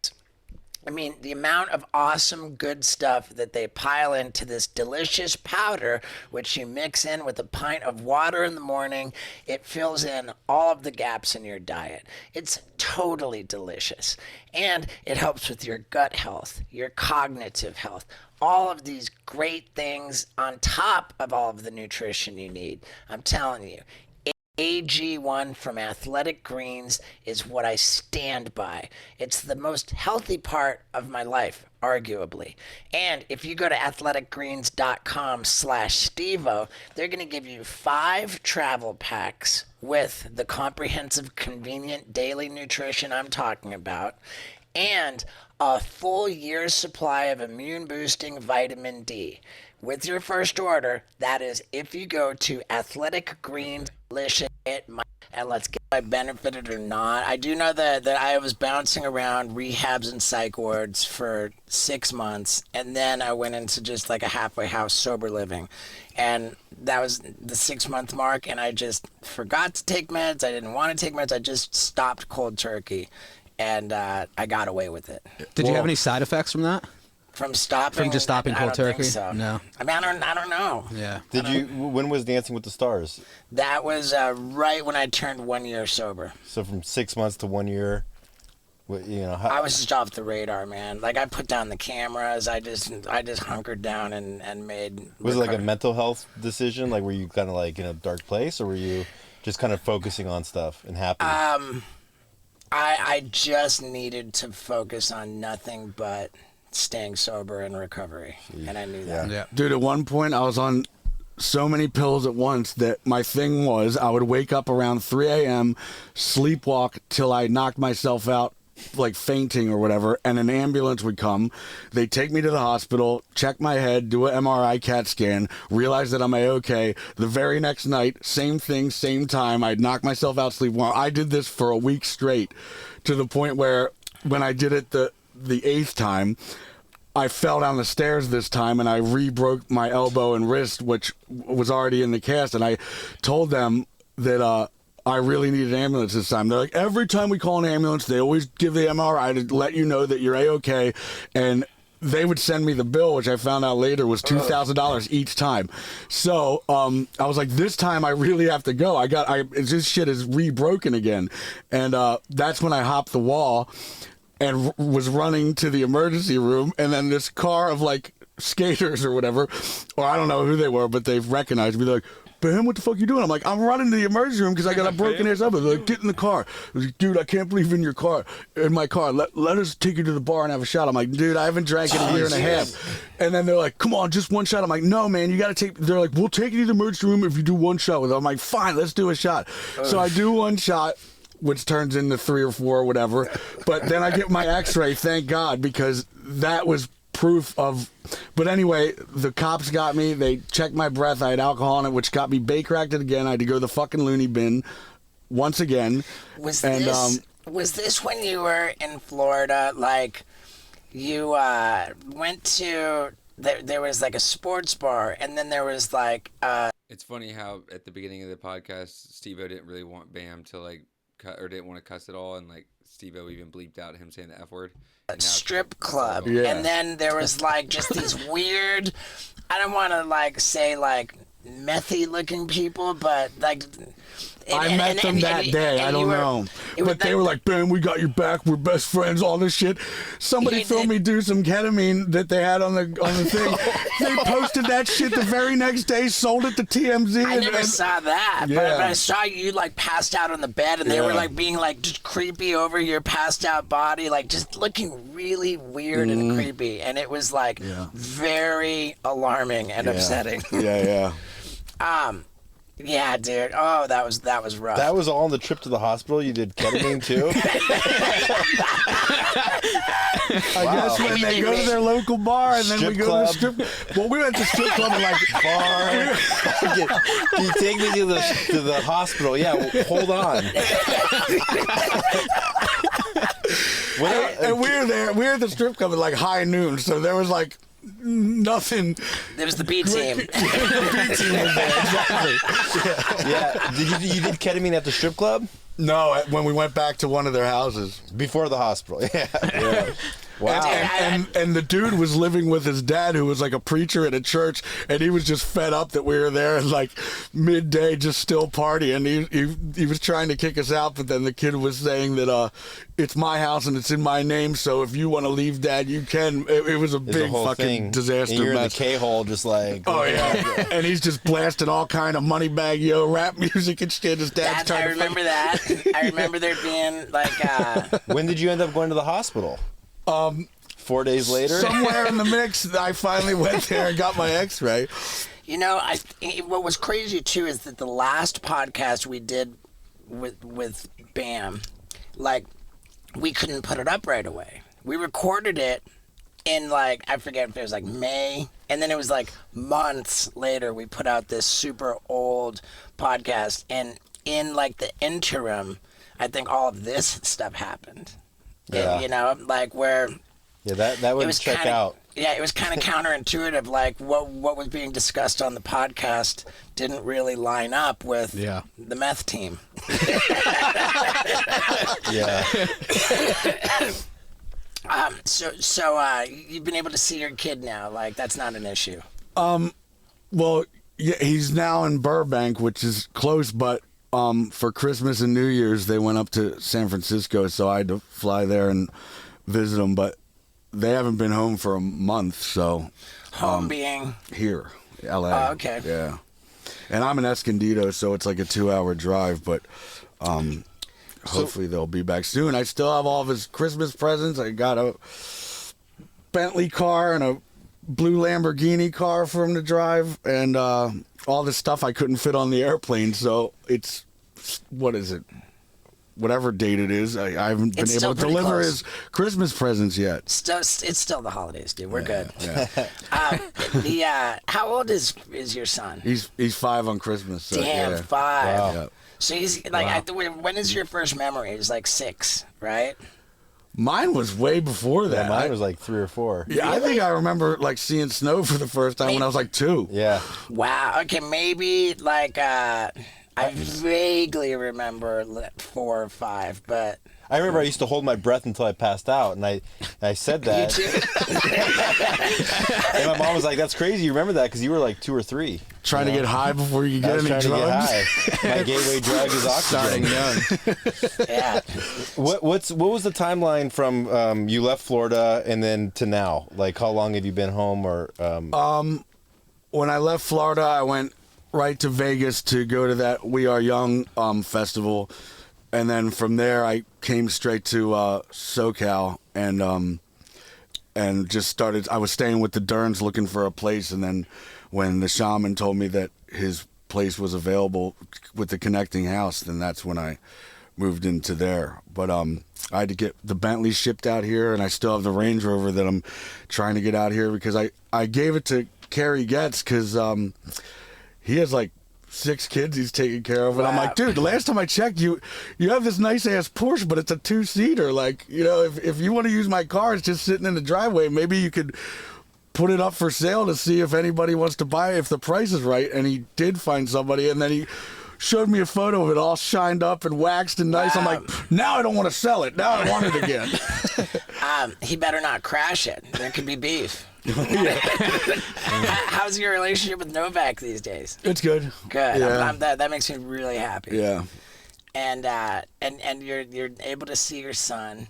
I mean, the amount of awesome good stuff that they pile into this delicious powder, which you mix in with a pint of water in the morning, it fills in all of the gaps in your diet. It's totally delicious. And it helps with your gut health, your cognitive health, all of these great things on top of all of the nutrition you need. I'm telling you. AG1 from Athletic Greens is what I stand by. It's the most healthy part of my life, arguably. And if you go to athleticgreens.com/Stevo, they're going to give you 5 travel packs with the comprehensive, convenient daily nutrition I'm talking about, and a full year's supply of immune-boosting vitamin D. With your first order, that is if you go to Athletic Greens, and let's get if I benefited or not. I do know that I was bouncing around rehabs and psych wards for 6 months, and then I went into just like a halfway house sober living. And that was the 6-month mark, and I just forgot to take meds. I didn't want to take meds. I just stopped cold turkey, and I got away with it.
Did you have any side effects from that?
From stopping?
From just stopping
I
cold
don't think
turkey?
so.
No.
I mean, I don't know.
Yeah.
When was Dancing with the Stars?
That was right when I turned 1 year sober.
So from 6 months to 1 year,
I was just off the radar, man. Like I put down the cameras. I just hunkered down and made.
Was it like a mental health decision? Like were you kind of like in a dark place, or were you just kind of focusing on stuff and happy?
I just needed to focus on nothing but staying sober and recovery. And I knew that.
Yeah.
Dude, at one point I was on so many pills at once that my thing was I would wake up around 3 a.m., sleepwalk till I knocked myself out, like fainting or whatever, and an ambulance would come. They'd take me to the hospital, check my head, do an MRI CAT scan, realize that I'm A-OK. The very next night, same thing, same time, I'd knock myself out, sleepwalk. I did this for a week straight, to the point where when I did it the 8th time, I fell down the stairs this time and I re-broke my elbow and wrist, which was already in the cast. And I told them that I really need an ambulance this time. They're like, every time we call an ambulance, they always give the MRI to let you know that you're A-OK. And they would send me the bill, which I found out later was $2,000 each time. So I was like, this time I really have to go. This shit is re-broken again. And that's when I hopped the wall and was running to the emergency room, and then this car of like skaters or whatever, or I don't know who they were, but they've recognized me. They're like, Bam, what the fuck you doing? I'm like, I'm running to the emergency room because I got a broken ass elbow. They're like, get in the car. I was like, dude, I can't believe in my car. Let us take you to the bar and have a shot. I'm like, dude, I haven't drank in a year and a half. And then they're like, come on, just one shot. I'm like, no, man, you got to take. They're like, we'll take you to the emergency room if you do one shot with it. I'm like, fine, let's do a shot. So I do one shot, which turns into 3 or 4 or whatever. But then I get my x-ray, thank God, because that was proof of. But anyway, the cops got me. They checked my breath. I had alcohol in it, which got me Baker-acted again. I had to go to the fucking loony bin once again.
Was this when you were in Florida? Like, you went to. There was like a sports bar, and then there was like.
It's funny how at the beginning of the podcast, Steve-O didn't really want Bam to like cut or didn't want to cuss at all, and like Steve-O even bleeped out him saying the F word.
Strip club.
Yeah.
And then there was like just these weird, I don't want to like say like methy looking people, but like.
I met them that day. I don't know. But they were like, Bam, we got your back. We're best friends, all this shit. Somebody filmed me do some ketamine that they had on the thing. They posted that shit the very next day, sold it to TMZ.
I never saw that.
Yeah.
But I saw you like passed out on the bed, and they were like being like just creepy over your passed out body, like just looking really weird and creepy. And it was like very alarming and upsetting.
Yeah.
Yeah, dude. Oh, that was rough.
That was all on the trip to the hospital. You did ketamine too.
I guess when they go to their local bar and then
Strip
we go
club.
to the strip. Well, we went to strip club and like
Bar. Can you take me to the hospital? Yeah, well, hold on.
and we were there. We were at the strip club at like high noon, so there was like nothing.
There was the B team.
Yeah. You did ketamine at the strip club?
No, when we went back to one of their houses.
Before the hospital. Yeah. Wow.
And the dude was living with his dad, who was like a preacher at a church, and he was just fed up that we were there and like midday just still partying. He was trying to kick us out, but then the kid was saying that it's my house and it's in my name, so if you want to leave, Dad, you can. It was a big fucking disaster.
And you're
mess.
in the K-hole just like...
Oh, yeah. And he's just blasting all kind of Moneybag Yo rap music and shit. His dad's trying
I remember that. I remember there being like...
When did you end up going to the hospital? 4 days later?
Somewhere in the mix, I finally went there and got my x-ray.
You know, what was crazy, too, is that the last podcast we did with Bam, like, we couldn't put it up right away. We recorded it in, like, I forget if it was, like, May, and then it was, like, months later we put out this super old podcast, and in, like, the interim, I think all of this stuff happened.
Yeah.
And, you know, like, where...
Yeah, that would check out.
Yeah, it was kind of counterintuitive. Like what was being discussed on the podcast didn't really line up with the meth team.
Yeah.
So you've been able to see your kid now. Like that's not an issue.
Well, yeah, he's now in Burbank, which is close, but for Christmas and New Year's they went up to San Francisco, so I had to fly there and visit him, but they haven't been home for a month, so...
Home being?
Here, L.A.
Oh, okay.
Yeah. And I'm in Escondido, so it's like a 2-hour drive, but hopefully they'll be back soon. I still have all of his Christmas presents. I got a Bentley car and a blue Lamborghini car for him to drive, and all this stuff I couldn't fit on the airplane, so it's... What is it? Whatever date it is, I haven't been able to deliver his Christmas presents yet.
It's still the holidays, dude. We're good.
Yeah.
How old is your son?
He's 5 on Christmas. So,
Damn,
yeah.
5.
Wow.
Yeah.
So he's like, when is your first memory? It was like 6, right?
Mine was way before that.
Yeah, mine was like 3 or 4.
Yeah, I think I remember like seeing snow for the first time when I was like 2.
Yeah.
Wow. Okay, maybe like I vaguely remember 4 or 5, but
I remember I used to hold my breath until I passed out, and I said that.
you too.
And my mom was like, "That's crazy. You remember that because you were like 2 or 3."
Trying to get high before you
I
get
was
any
trying
drugs.
to get high. My gateway drug is oxygen.
Starting young.
Yeah.
What was the timeline from you left Florida and then to now? Like, how long have you been home? Or
When I left Florida, I went right to Vegas to go to that We Are Young festival, and then from there I came straight to SoCal and just started. I was staying with the Derns looking for a place, and then when the shaman told me that his place was available with the connecting house, then that's when I moved into there. But I had to get the Bentley shipped out here, and I still have the Range Rover that I'm trying to get out here because I gave it to Kerry Getz because he has like 6 kids he's taking care of, and I'm like, dude, the last time I checked, you have this nice ass Porsche, but it's a 2-seater. Like, you know, if you want to use my car, it's just sitting in the driveway. Maybe you could put it up for sale to see if anybody wants to buy it, if the price is right. And he did find somebody, and then he showed me a photo of it all shined up and waxed and nice. I'm like, now I don't want to sell it. Now I want it again.
He better not crash it. There could be beef. How's your relationship with Novak these days?
It's good.
Good.
Yeah.
That makes me really happy.
Yeah.
And you're able to see your son.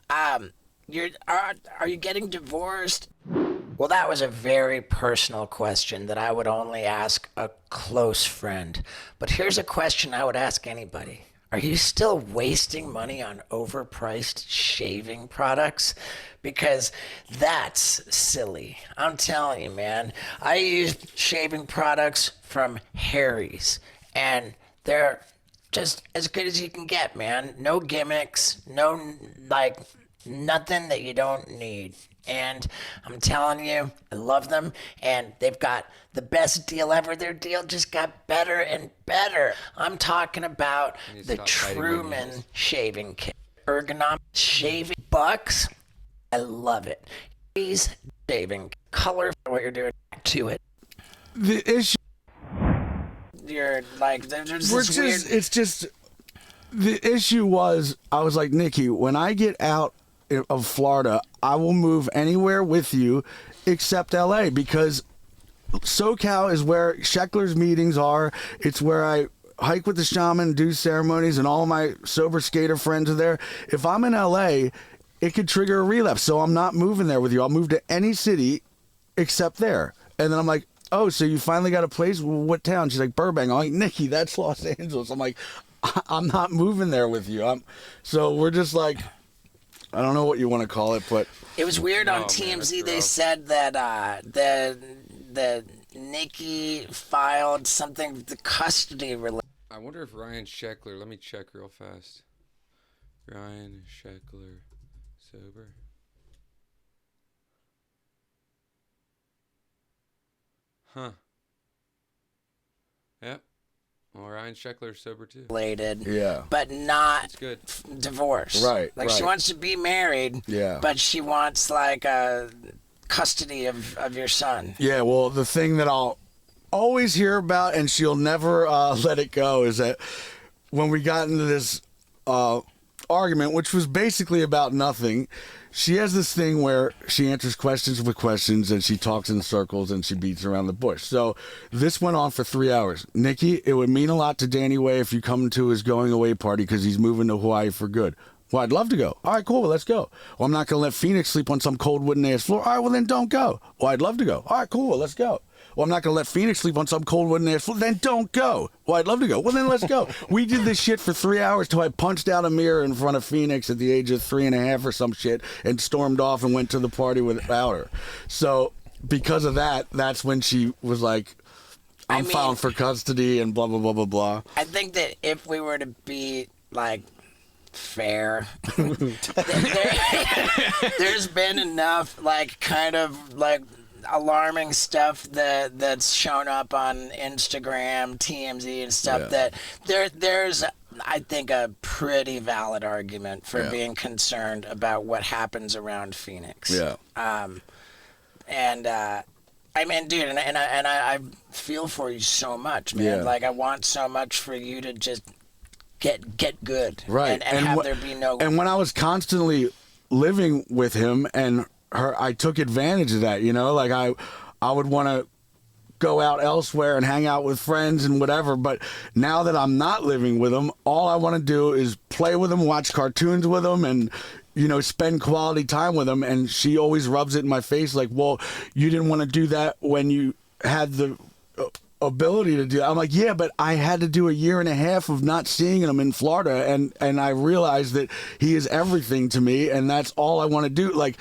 Are you getting divorced? Well, that was a very personal question that I would only ask a close friend. But here's a question I would ask anybody. Are you still wasting money on overpriced shaving products? Because that's silly. I'm telling you, man. I use shaving products from Harry's, and they're just as good as you can get, man. No gimmicks, no, like, nothing that you don't need. And I'm telling you, I love them, and they've got the best deal ever. Their deal just got better and better. I'm talking about the Truman shaving kit. Ergonomic shaving bucks. I love it. shaving color for what you're doing to it.
The issue,
You're like, there's
we're
this
just,
weird.
it's just, the issue was, I was like, Nikki, when I get out of Florida, I will move anywhere with you except LA, because SoCal is where Sheckler's meetings are. It's where I hike with the shaman, do ceremonies, and all of my sober skater friends are there. If I'm in LA, it could trigger a relapse. So I'm not moving there with you. I'll move to any city except there. And then I'm like, oh, so you finally got a place? Well, what town? She's like, Burbank. I'm like, Nikki, that's Los Angeles. I'm like, I'm not moving there with you. So we're just like, I don't know what you want to call it, but
It was weird on
man,
TMZ.
that's
They
rough.
said that that Nikki filed something the custody related.
I wonder if Ryan Sheckler. Let me check real fast. Ryan Sheckler, sober. Huh. Yep. Well, Ryan Sheckler's sober too.
yeah.
But not
That's good.
divorce.
Right,
Like she
right.
wants to be married.
Yeah.
But she wants like custody of your son.
Yeah, well, the thing that I'll always hear about, and she'll never let it go, is that when we got into this argument, which was basically about nothing, she has this thing where she answers questions with questions, and she talks in circles, and she beats around the bush. So this went on for 3 hours. Nikki, it would mean a lot to Danny Way if you come to his going away party, because he's moving to Hawaii for good. Well, I'd love to go. All right, cool. Well, let's go. Well, I'm not going to let Phoenix sleep on some cold wooden ass floor. All right, well, then don't go. Well, I'd love to go. All right, cool. Well, let's go. Well, I'm not going to let Phoenix sleep on some cold wooden ass floor. Then don't go. Well, I'd love to go. Well, then let's go. We did this shit for 3 hours till I punched out a mirror in front of Phoenix at the age of 3.5 or some shit and stormed off and went to the party without her. So because of that, that's when she was like, I'm filing for custody and blah, blah, blah, blah, blah.
I think that if we were to be like fair, there's been enough like kind of like alarming stuff that's shown up on Instagram, TMZ and stuff that there's I think a pretty valid argument for being concerned about what happens around Phoenix.
Yeah.
I mean, dude, and I feel for you so much, man.
Yeah.
Like I want so much for you to just get good,
Right.
And have
wh-
there be no.
And when I was constantly living with him and her, I took advantage of that, you know, like I would want to go out elsewhere and hang out with friends and whatever. But now that I'm not living with him, all I want to do is play with him, watch cartoons with him, and, you know, spend quality time with him. And she always rubs it in my face like, well, you didn't want to do that when you had the ability to do that. I'm like, yeah, but I had to do 1.5 years of not seeing him in Florida, and I realized that he is everything to me, and that's all I want to do. Like,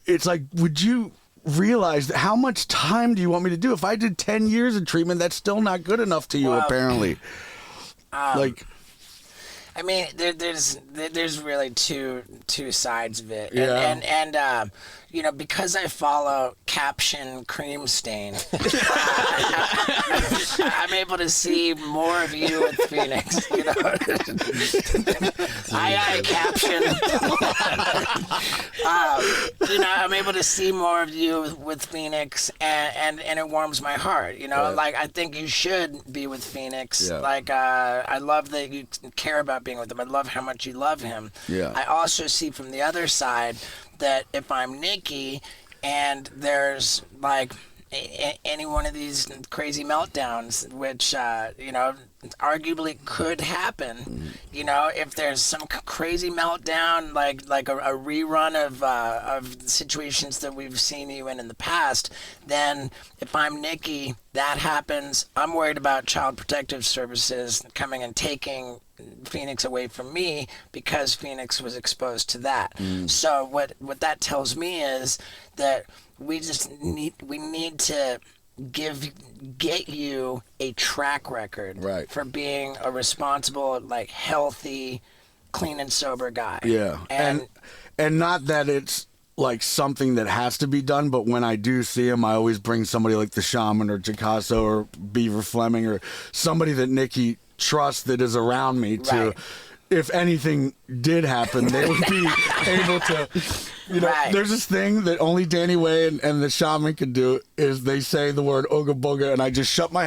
it's like, would you realize that how much time do you want me to do? If I did 10 years of treatment, that's still not good enough to you,
Well,
apparently. Like,
I mean, there's really two sides of it,
Yeah.
and you know, because I follow Caption Cream Stain, I'm able to see more of you with Phoenix. You know, I Caption. You know, I'm able to see more of you with Phoenix, and it warms my heart. You know,
Right.
like I think you should be with Phoenix.
Yeah.
Like I love that you care about being with him. I love how much you love him.
Yeah.
I also see from the other side that if I'm Nikki and there's like any one of these crazy meltdowns, which you know, arguably could happen. You know, if there's some crazy meltdown, like a rerun of situations that we've seen you in the past, then if I'm Nikki, that happens. I'm worried about Child Protective Services coming and taking Phoenix away from me because Phoenix was exposed to that. So what that tells me is that we need to get you a track record
Right.
for being a responsible, like healthy, clean and sober guy.
yeah. And not that it's like something that has to be done, but when I do see him, I always bring somebody like the Shaman or Chicasso or Beaver Fleming or somebody that Nikki trusts that is around me to
Right.
if anything did happen, they would be able to,
Right.
there's this thing that only Danny Way and the shaman can do is they say the word ooga booga and I just shut my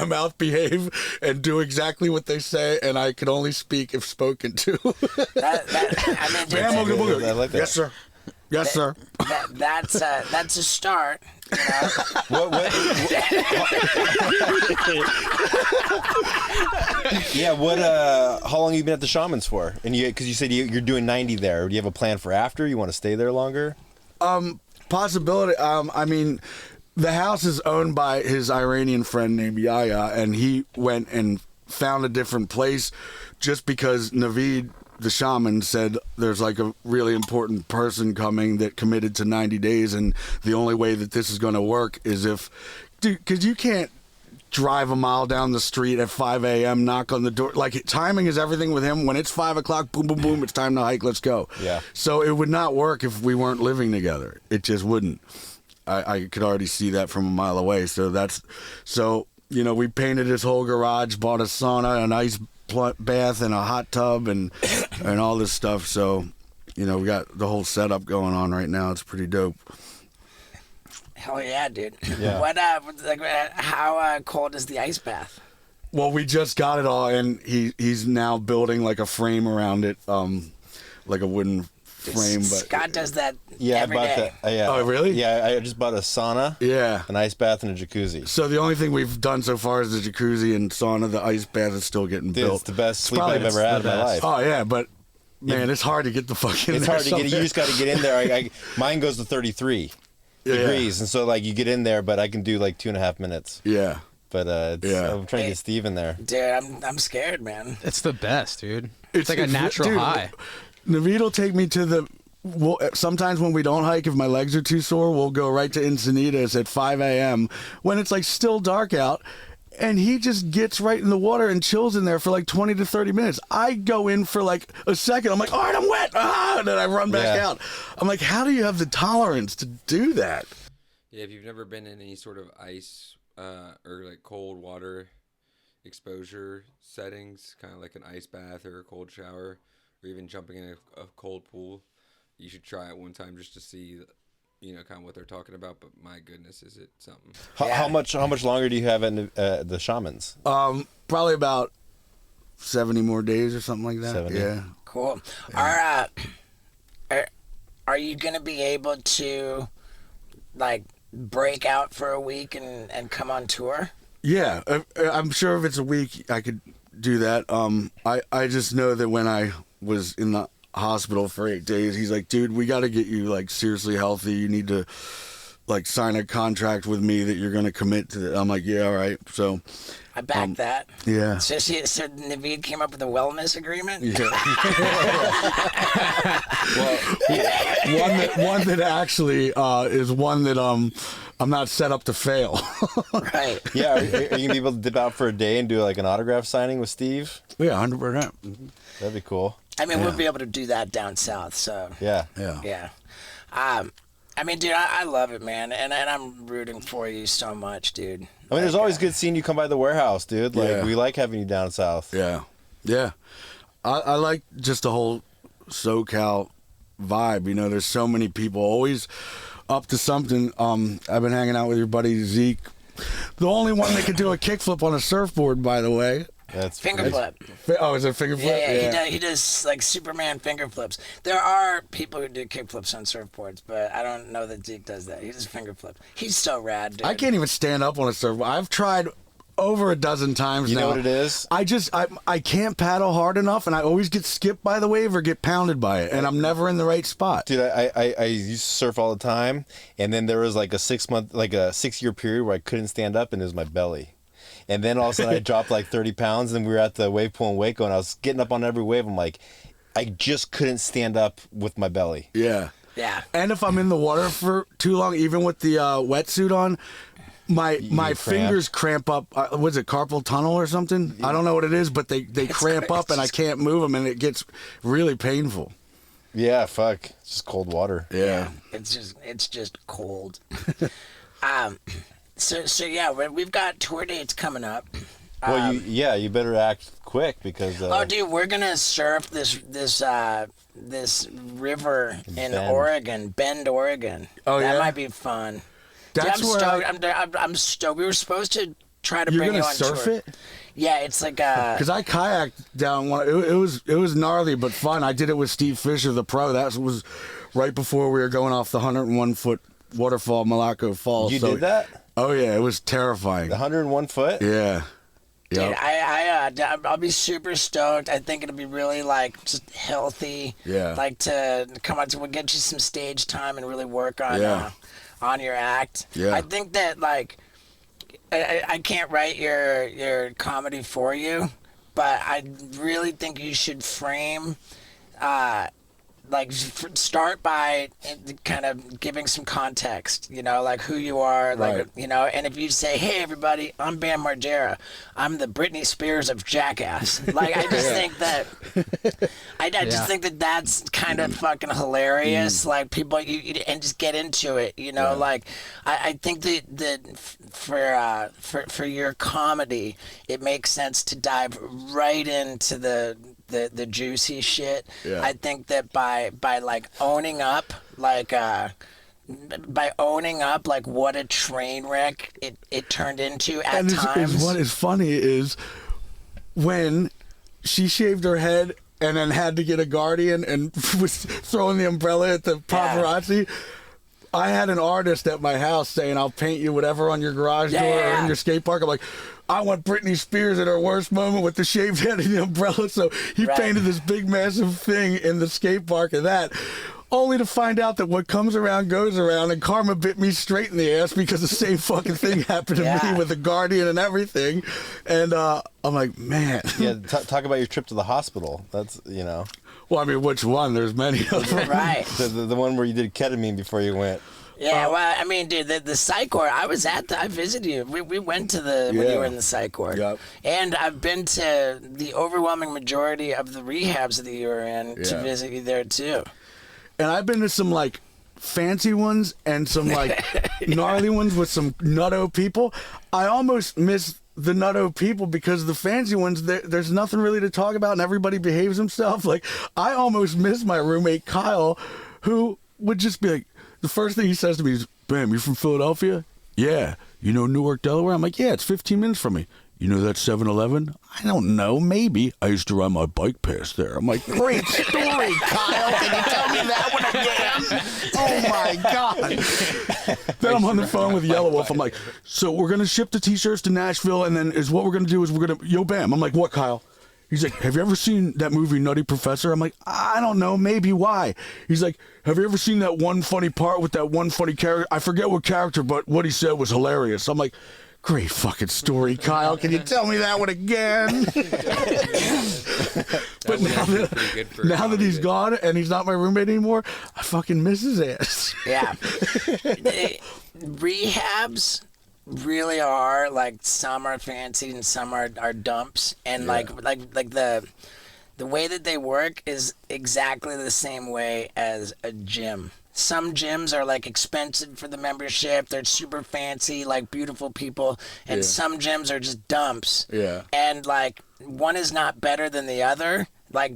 mouth, behave, and do exactly what they say, and I can only speak if spoken to.
I mean, dude,
Bam, ooga booga.
I like that.
Yes, sir. Yes, sir.
that's a start. You know?
How long have you been at the Shamans for? And because you said you're doing 90 there. Do you have a plan for after? You want to stay there longer?
Possibility. I mean, the house is owned by his Iranian friend named Yahya, and he went and found a different place just because Naveed, the shaman, said there's like a really important person coming that committed to 90 days, and the only way that this is going to work is if, dude, because you can't drive a mile down the street at 5 a.m., knock on the door. Like, timing is everything with him. When it's 5 o'clock, boom, boom, boom, it's time to hike, let's go.
Yeah.
So it would not work if we weren't living together. It just wouldn't. I could already see that from a mile away. So we painted his whole garage, bought a sauna, an ice bath, and a hot tub, and all this stuff. So, we got the whole setup going on right now. It's pretty dope.
Hell yeah, dude.
Yeah.
How cold is the ice bath?
Well, we just got it all, and he's now building like a frame around it, like a wooden frame. But
Scott does that
Yeah,
every
I bought
day.
that. Yeah.
Oh, really?
Yeah, I just bought a sauna,
yeah.
an ice bath, and a jacuzzi.
So the only thing we've done so far is the jacuzzi and sauna. The ice bath is still getting
Dude,
built.
it's the best sleep
probably
I've ever had in
the
my
best.
life.
Oh yeah, but man, it's hard to get the fucking.
It's hard to get. You just got to get in there. Mine goes to 33 degrees, and so like you get in there, but I can do like 2.5 minutes.
Yeah.
But I'm trying to get Steve in there.
Dude, I'm scared, man.
It's the best, dude. It's like a natural
dude,
high.
Naveed will take me to the. Sometimes when we don't hike, if my legs are too sore, we'll go right to Encinitas at 5 a.m. when it's like still dark out, and he just gets right in the water and chills in there for like 20 to 30 minutes. I go in for like a second. I'm like, all right, I'm wet. And then I run back out. I'm like, how do you have the tolerance to do that?
Yeah, if you've never been in any sort of ice or like cold water exposure settings, kind of like an ice bath or a cold shower, or even jumping in a cold pool, you should try it one time just to see, kind of what they're talking about. But my goodness, is it something?
How much longer do you have at the Shamans?
Probably about 70 more days or something like that.
70.
Yeah.
Cool. Are you gonna be able to like break out for a week and come on tour?
Yeah, I'm sure if it's a week, I could do that. I just know that when I was in the hospital for 8 days, he's like, dude, we got to get you like seriously healthy. You need to like sign a contract with me that you're going to commit to that. I'm like, yeah, all right. So
I back that.
yeah.
So Naveed came up with a wellness agreement?
Yeah. Well, one that actually is one that I'm not set up to fail.
Right.
Yeah, are you gonna be able to dip out for a day and do like an autograph signing with Steve?
Yeah, 100%.
That'd be cool.
I mean, we'll be able to do that down south, so.
Yeah.
Yeah. I mean, dude, I love it, man, and I'm rooting for you so much, dude.
I mean, there's always good seeing you come by the warehouse, dude. Like,
Yeah.
we like having you down south.
Yeah. Yeah. I like just the whole SoCal vibe. There's so many people always up to something. I've been hanging out with your buddy Zeke, the only one that could do a kickflip on a surfboard, by the way.
That's
Finger flip.
Oh, is it finger flip?
Yeah. He does like Superman finger flips. There are people who do kick flips on surfboards, but I don't know that Zeke does that. He does finger flip. He's so rad, dude.
I can't even stand up on a surfboard. I've tried over a dozen times
You
now.
know what it is?
I can't paddle hard enough, and I always get skipped by the wave or get pounded by it, and I'm never in the right spot.
Dude, I used to surf all the time, and then there was like a 6-year period where I couldn't stand up, and it was my belly. And then all of a sudden I dropped like 30 pounds, and we were at the wave pool in Waco, and I was getting up on every wave. I'm like, I just couldn't stand up with my belly.
Yeah.
Yeah.
And if I'm in the water for too long, even with the wetsuit on, my fingers cramp up. Was it carpal tunnel or something? I don't know what it is, but they cramp up, and I can't move them, and it gets really painful.
Yeah, fuck. It's just cold water.
Yeah.
It's just cold. So yeah, we've got tour dates coming up.
Well, you better act quick because.
Oh, dude, we're gonna surf this river in
Bend.
Oregon, Bend, Oregon.
Oh,
that
yeah?
might be fun.
That's
dude, I'm
where
stoked. I'm stoked. We were supposed to try to
you're
bring
gonna
you on
surf
tour.
it.
Yeah, it's like
Because I kayaked down one. It was gnarly but fun. I did it with Steve Fisher, the pro. That was right before we were going off the 101-foot waterfall, Malaco Falls.
You did that?
Oh yeah, it was terrifying.
The 101 foot.
Yeah.
Dude,
Yep.
I'll be super stoked. I think it'll be really like just healthy.
Yeah.
Like to come out to we'll get you some stage time and really work on
Yeah.
On your act.
Yeah.
I think that like I can't write your comedy for you, but I really think you should frame start by kind of giving some context, like who you are,
Right.
and if you say, hey, everybody, I'm Bam Margera. I'm the Britney Spears of Jackass. Like, I just think that, I just think that that's kind of fucking hilarious. Like, people, and just get into it, like, I think that for your comedy, it makes sense to dive right into the juicy shit.
Yeah.
I think that by like owning up like what a train wreck it turned into at
And
times.
what is funny is when she shaved her head and then had to get a guardian and was throwing the umbrella at the paparazzi. I had an artist at my house saying, I'll paint you whatever on your garage door or in your skate park. I'm like, I want Britney Spears at her worst moment with the shaved head and the umbrella. So he painted this big, massive thing in the skate park of that. Only to find out that what comes around goes around, and karma bit me straight in the ass because the same fucking thing happened to me with the guardian and everything. And I'm like, man.
Yeah, talk about your trip to the hospital. That's,
Well, I mean, which one? There's many of them.
Right.
The one where you did ketamine before you went.
Yeah, well, I mean, dude, the psych ward, I visited you. We went to when you were in the psych ward.
Yep.
And I've been to the overwhelming majority of the rehabs that you were in to visit you there, too.
And I've been to some, like, fancy ones and some, like, gnarly ones with some nutto people. I almost miss the nutto people because the fancy ones, there's nothing really to talk about and everybody behaves himself. Like, I almost miss my roommate, Kyle, who would just be like, the first thing he says to me is, Bam, you from Philadelphia? Yeah. You know Newark, Delaware? I'm like, yeah, it's 15 minutes from me. You know that 7-Eleven? I don't know, maybe. I used to ride my bike past there. I'm like, great story, Kyle. Can you tell me that one again? Oh, my God. Then I'm on the phone with Yellow Wolf. I'm like, so we're going to ship the T-shirts to Nashville, and then what we're going to do is we're going to, yo, Bam. I'm like, what, Kyle? He's like, have you ever seen that movie Nutty Professor? I'm like, I don't know, maybe. Why? He's like, have you ever seen that one funny part with that one funny character? I forget what character, but what he said was hilarious. I'm like, great fucking story, Kyle. Can you tell me that one again? But now that he's gone and he's not my roommate anymore, I fucking miss his ass.
Yeah. Rehabs really are, like, some are fancy and some are dumps, and like the way that they work is exactly the same way as a gym. Some gyms are like expensive for the membership, they're super fancy, like beautiful people, and some gyms are just dumps.
Yeah.
And like one is not better than the other. Like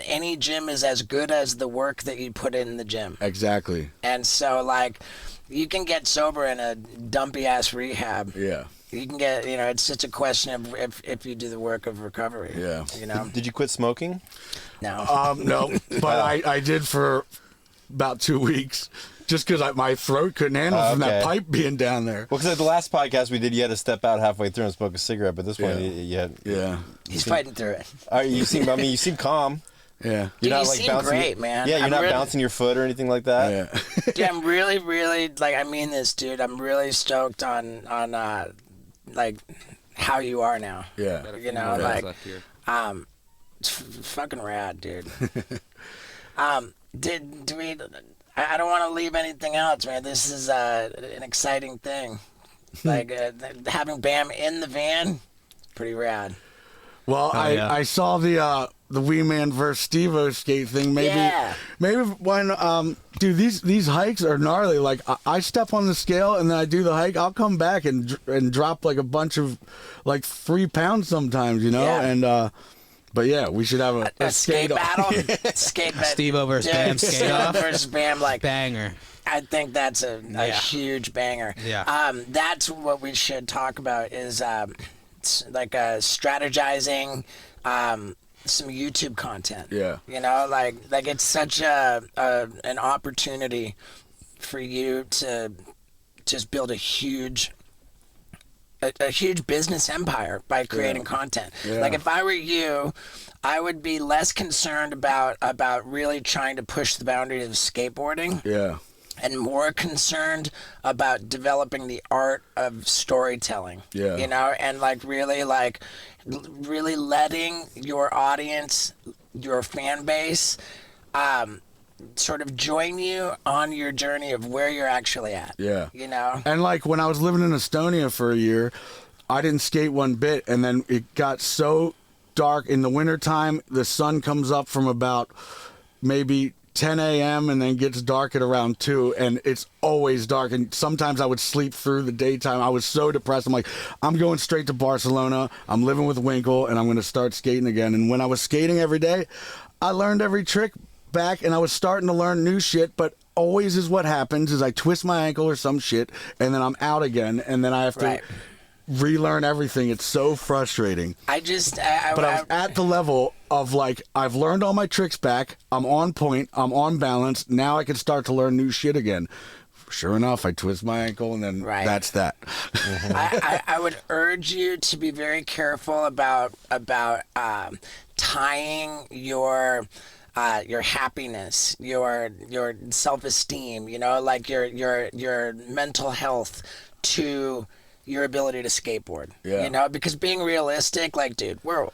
any gym is as good as the work that you put in the gym.
Exactly.
And so like you can get sober in a dumpy ass rehab.
Yeah.
You can get, it's just a question of if you do the work of recovery.
Yeah.
Did you quit smoking?
No.
No, but I did for about 2 weeks just because my throat couldn't handle from that pipe being down there.
Well, because at the last podcast we did, you had to step out halfway through and smoke a cigarette, but this one you had.
Yeah.
He's fighting through it.
You seem calm.
Yeah.
Dude,
You're not
you
like
seem
bouncing.
great, man.
Yeah, you're not
really,
bouncing your foot or anything like that.
Yeah.
Dude, I'm really, really, like, I mean this, dude. I'm really stoked on like, how you are now.
Yeah.
Like, it's fucking rad, dude. Do we? I don't want to leave anything else, man. This is an exciting thing. Like having Bam in the van, pretty rad.
Well, I saw the the Wee Man versus Steve-O skate thing. Maybe,
Yeah.
maybe when dude, these hikes are gnarly. Like I step on the scale and then I do the hike. I'll come back and drop like a bunch of like 3 pounds sometimes, you know.
Yeah.
And but yeah, we should have a
skate battle. Skate battle.
Steve-O versus Bam skate
Steve-O
off.
versus Bam, like
Banger.
I think that's a huge banger.
Yeah.
That's what we should talk about is like strategizing some YouTube content.
Yeah.
You know, like it's such an opportunity for you to just build a huge business empire by creating content.
Yeah.
Like if I were you, I would be less concerned about really trying to push the boundaries of skateboarding.
Yeah.
And more concerned about developing the art of storytelling.
Yeah.
You know, and really letting your audience, your fan base, sort of join you on your journey of where you're actually at.
Yeah.
You know?
And like when I was living in Estonia for a year, I didn't skate one bit, and then it got so dark in the wintertime. The sun comes up from about maybe 10 a.m. and then gets dark at around 2, and it's always dark, and sometimes I would sleep through the daytime. I was so depressed. I'm like, I'm going straight to Barcelona. I'm living with Winkle, and I'm going to start skating again. And when I was skating every day, I learned every trick back, and I was starting to learn new shit, but always is what happens is I twist my ankle or some shit, and then I'm out again, and then I have to relearn everything. It's so frustrating.
I was
at the level of like, I've learned all my tricks back. I'm on point. I'm on balance. Now I can start to learn new shit again. Sure enough, I twist my ankle, and then that's that.
I would urge you to be very careful about tying your happiness, your self-esteem, you know, like your mental health to your ability to skateboard.
Yeah.
You know, because being realistic, like, dude, we're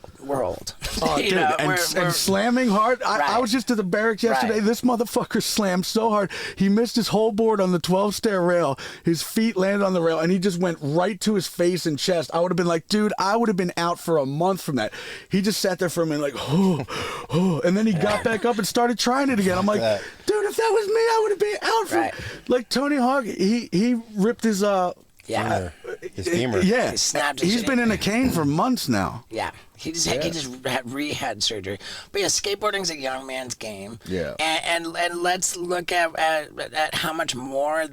old.
Oh,
You
dude,
know,
and
we're
slamming hard. I was just at the barracks yesterday.
Right.
This motherfucker slammed so hard. He missed his whole board on the 12-stair rail. His feet landed on the rail, and he just went right to his face and chest. I would have been like, dude, I would have been out for a month from that. He just sat there for a minute like, oh, and then he got back up and started trying it again. I'm like, dude, if that was me, I would have been out for like Tony Hawk. He ripped his
his femur.
Yeah,
He snapped his
he's been in a cane for months now.
Yeah, he just had rehab surgery. But yeah, skateboarding's a young man's game.
Yeah,
and let's look at how much more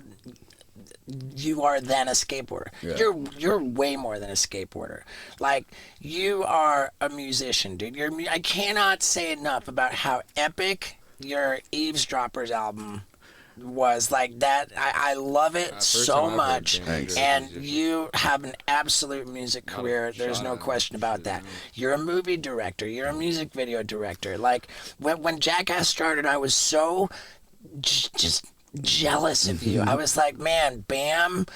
you are than a skateboarder.
Yeah.
You're way more than a skateboarder. Like, you are a musician, dude. I cannot say enough about how epic your Eavesdroppers album was. Like that, I love it so much. And you have an absolute music career. There's no question about that. You're a movie director. You're a music video director. Like when Jackass started, I was so just jealous of you. I was like, man, Bam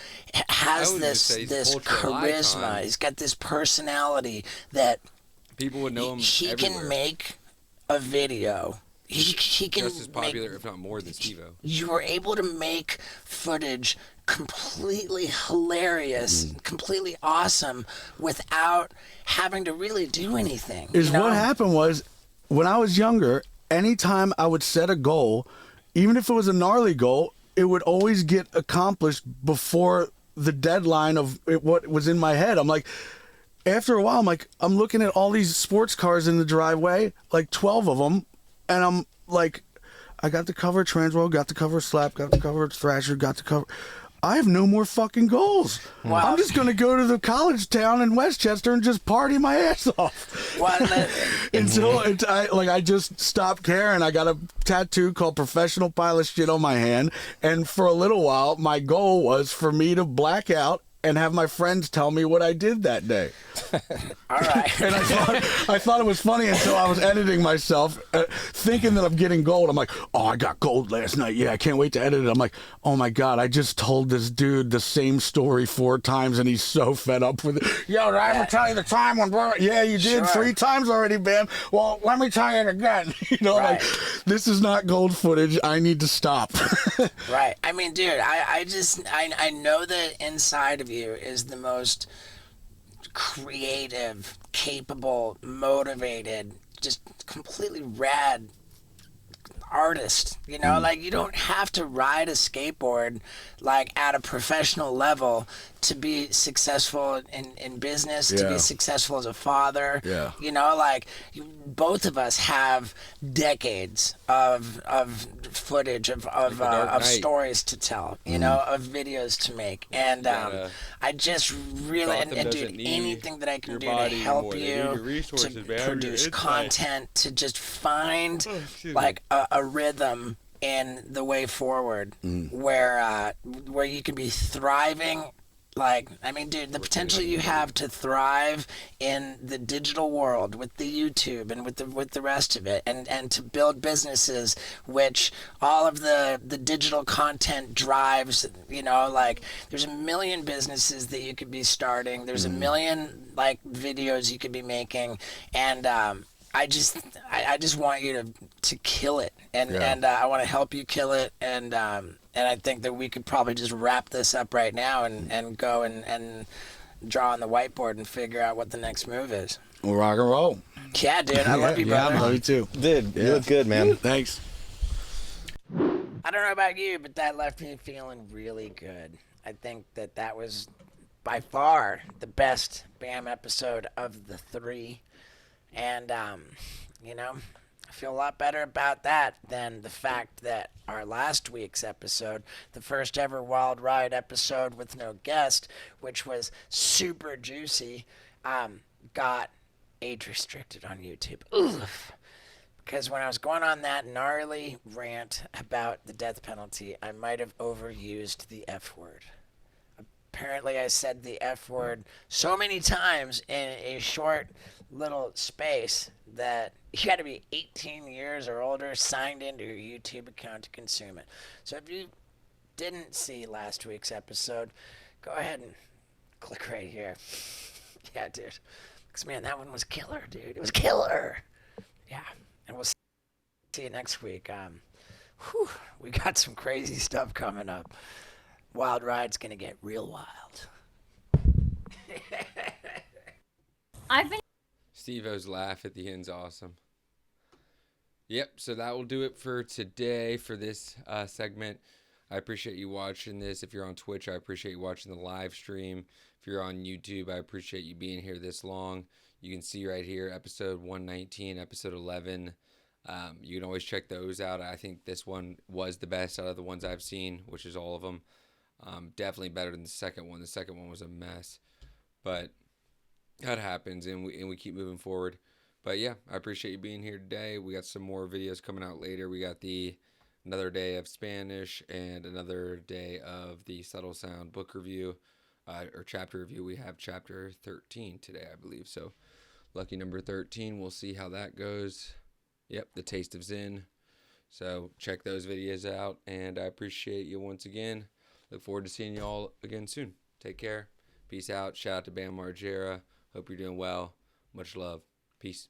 has this charisma.
Icon.
He's got this personality that
people would know him.
He
everywhere.
can make a video. He can
just as popular, if not more, than Steve-O.
You were able to make footage completely hilarious, completely awesome, without having to really do anything.
What happened was, when I was younger, anytime I would set a goal, even if it was a gnarly goal, it would always get accomplished before the deadline of what was in my head. I'm like, after a while, I'm looking at all these sports cars in the driveway, like 12 of them, and I'm like, I got to cover Transworld, got to cover Slap, got to cover Thrasher, got to cover... I have no more fucking goals.
Wow.
I'm just going to go to the college town in Westchester and just party my ass off. Until I just stopped caring. I got a tattoo called Professional Pilot Shit on my hand. And for a little while, my goal was for me to black out and have my friends tell me what I did that day.
All right.
And I thought it was funny until I was editing myself, thinking that I'm getting gold. I'm like, oh, I got gold last night. Yeah, I can't wait to edit it. I'm like, oh my God, I just told this dude the same story 4 times, and he's so fed up with it. Yo, did I ever tell you the time when... Yeah, you did 3 times already, Bam. Well, let me tell you it again. Like, this is not gold footage. I need to stop.
Right. I mean, dude, I know that inside of you is the most creative, capable, motivated, just completely rad artist, you know, like you don't have to ride a skateboard like at a professional level to be successful in business, to be successful as a father. You know, like both of us have decades of footage of stories to tell, you know, of videos to make, and I just really and dude, anything that I can do to help you to produce content, to just find like a rhythm in the way forward where you can be thriving. Like, I mean, dude, the potential you have to thrive in the digital world with the YouTube and with the rest of it, and to build businesses which all of the digital content drives, you know, like there's a million businesses that you could be starting. There's a million like videos you could be making, and I just want you to kill it, and I want to help you kill it, and I think that we could probably just wrap this up right now and go and draw on the whiteboard and figure out what the next move is.
We'll rock and roll.
Yeah, dude, I love you, brother.
I love you too.
Dude, you look good, man.
Thanks.
I don't know about you, but that left me feeling really good. I think that was by far the best BAM episode of the 3. And, you know, I feel a lot better about that than the fact that our last week's episode, the first ever Wild Ride episode with no guest, which was super juicy, got age restricted on YouTube. Oof. Because when I was going on that gnarly rant about the death penalty, I might have overused the F word. Apparently I said the F word so many times in a short little space that you got to be 18 years or older signed into your YouTube account to consume it. So if you didn't see last week's episode, go ahead and click right here. Yeah, dude. Because, man, that one was killer, dude. It was killer. Yeah. And we'll see you next week. We got some crazy stuff coming up. Wild Ride's going to get real wild.
Steve-O's laugh at the end's awesome. Yep, so that will do it for today for this segment. I appreciate you watching this. If you're on Twitch, I appreciate you watching the live stream. If you're on YouTube, I appreciate you being here this long. You can see right here, episode 119, episode 11. You can always check those out. I think this one was the best out of the ones I've seen, which is all of them. Definitely better than the second one. The second one was a mess. But that happens, and we keep moving forward. But yeah, I appreciate you being here today. We got some more videos coming out later. We got another day of Spanish and another day of the Subtle Sound book review or chapter review. We have chapter 13 today, I believe. So lucky number 13. We'll see how that goes. Yep, the Taste of Zen. So check those videos out, and I appreciate you once again. Look forward to seeing you all again soon. Take care. Peace out. Shout out to Bam Margera. Hope you're doing well. Much love. Peace.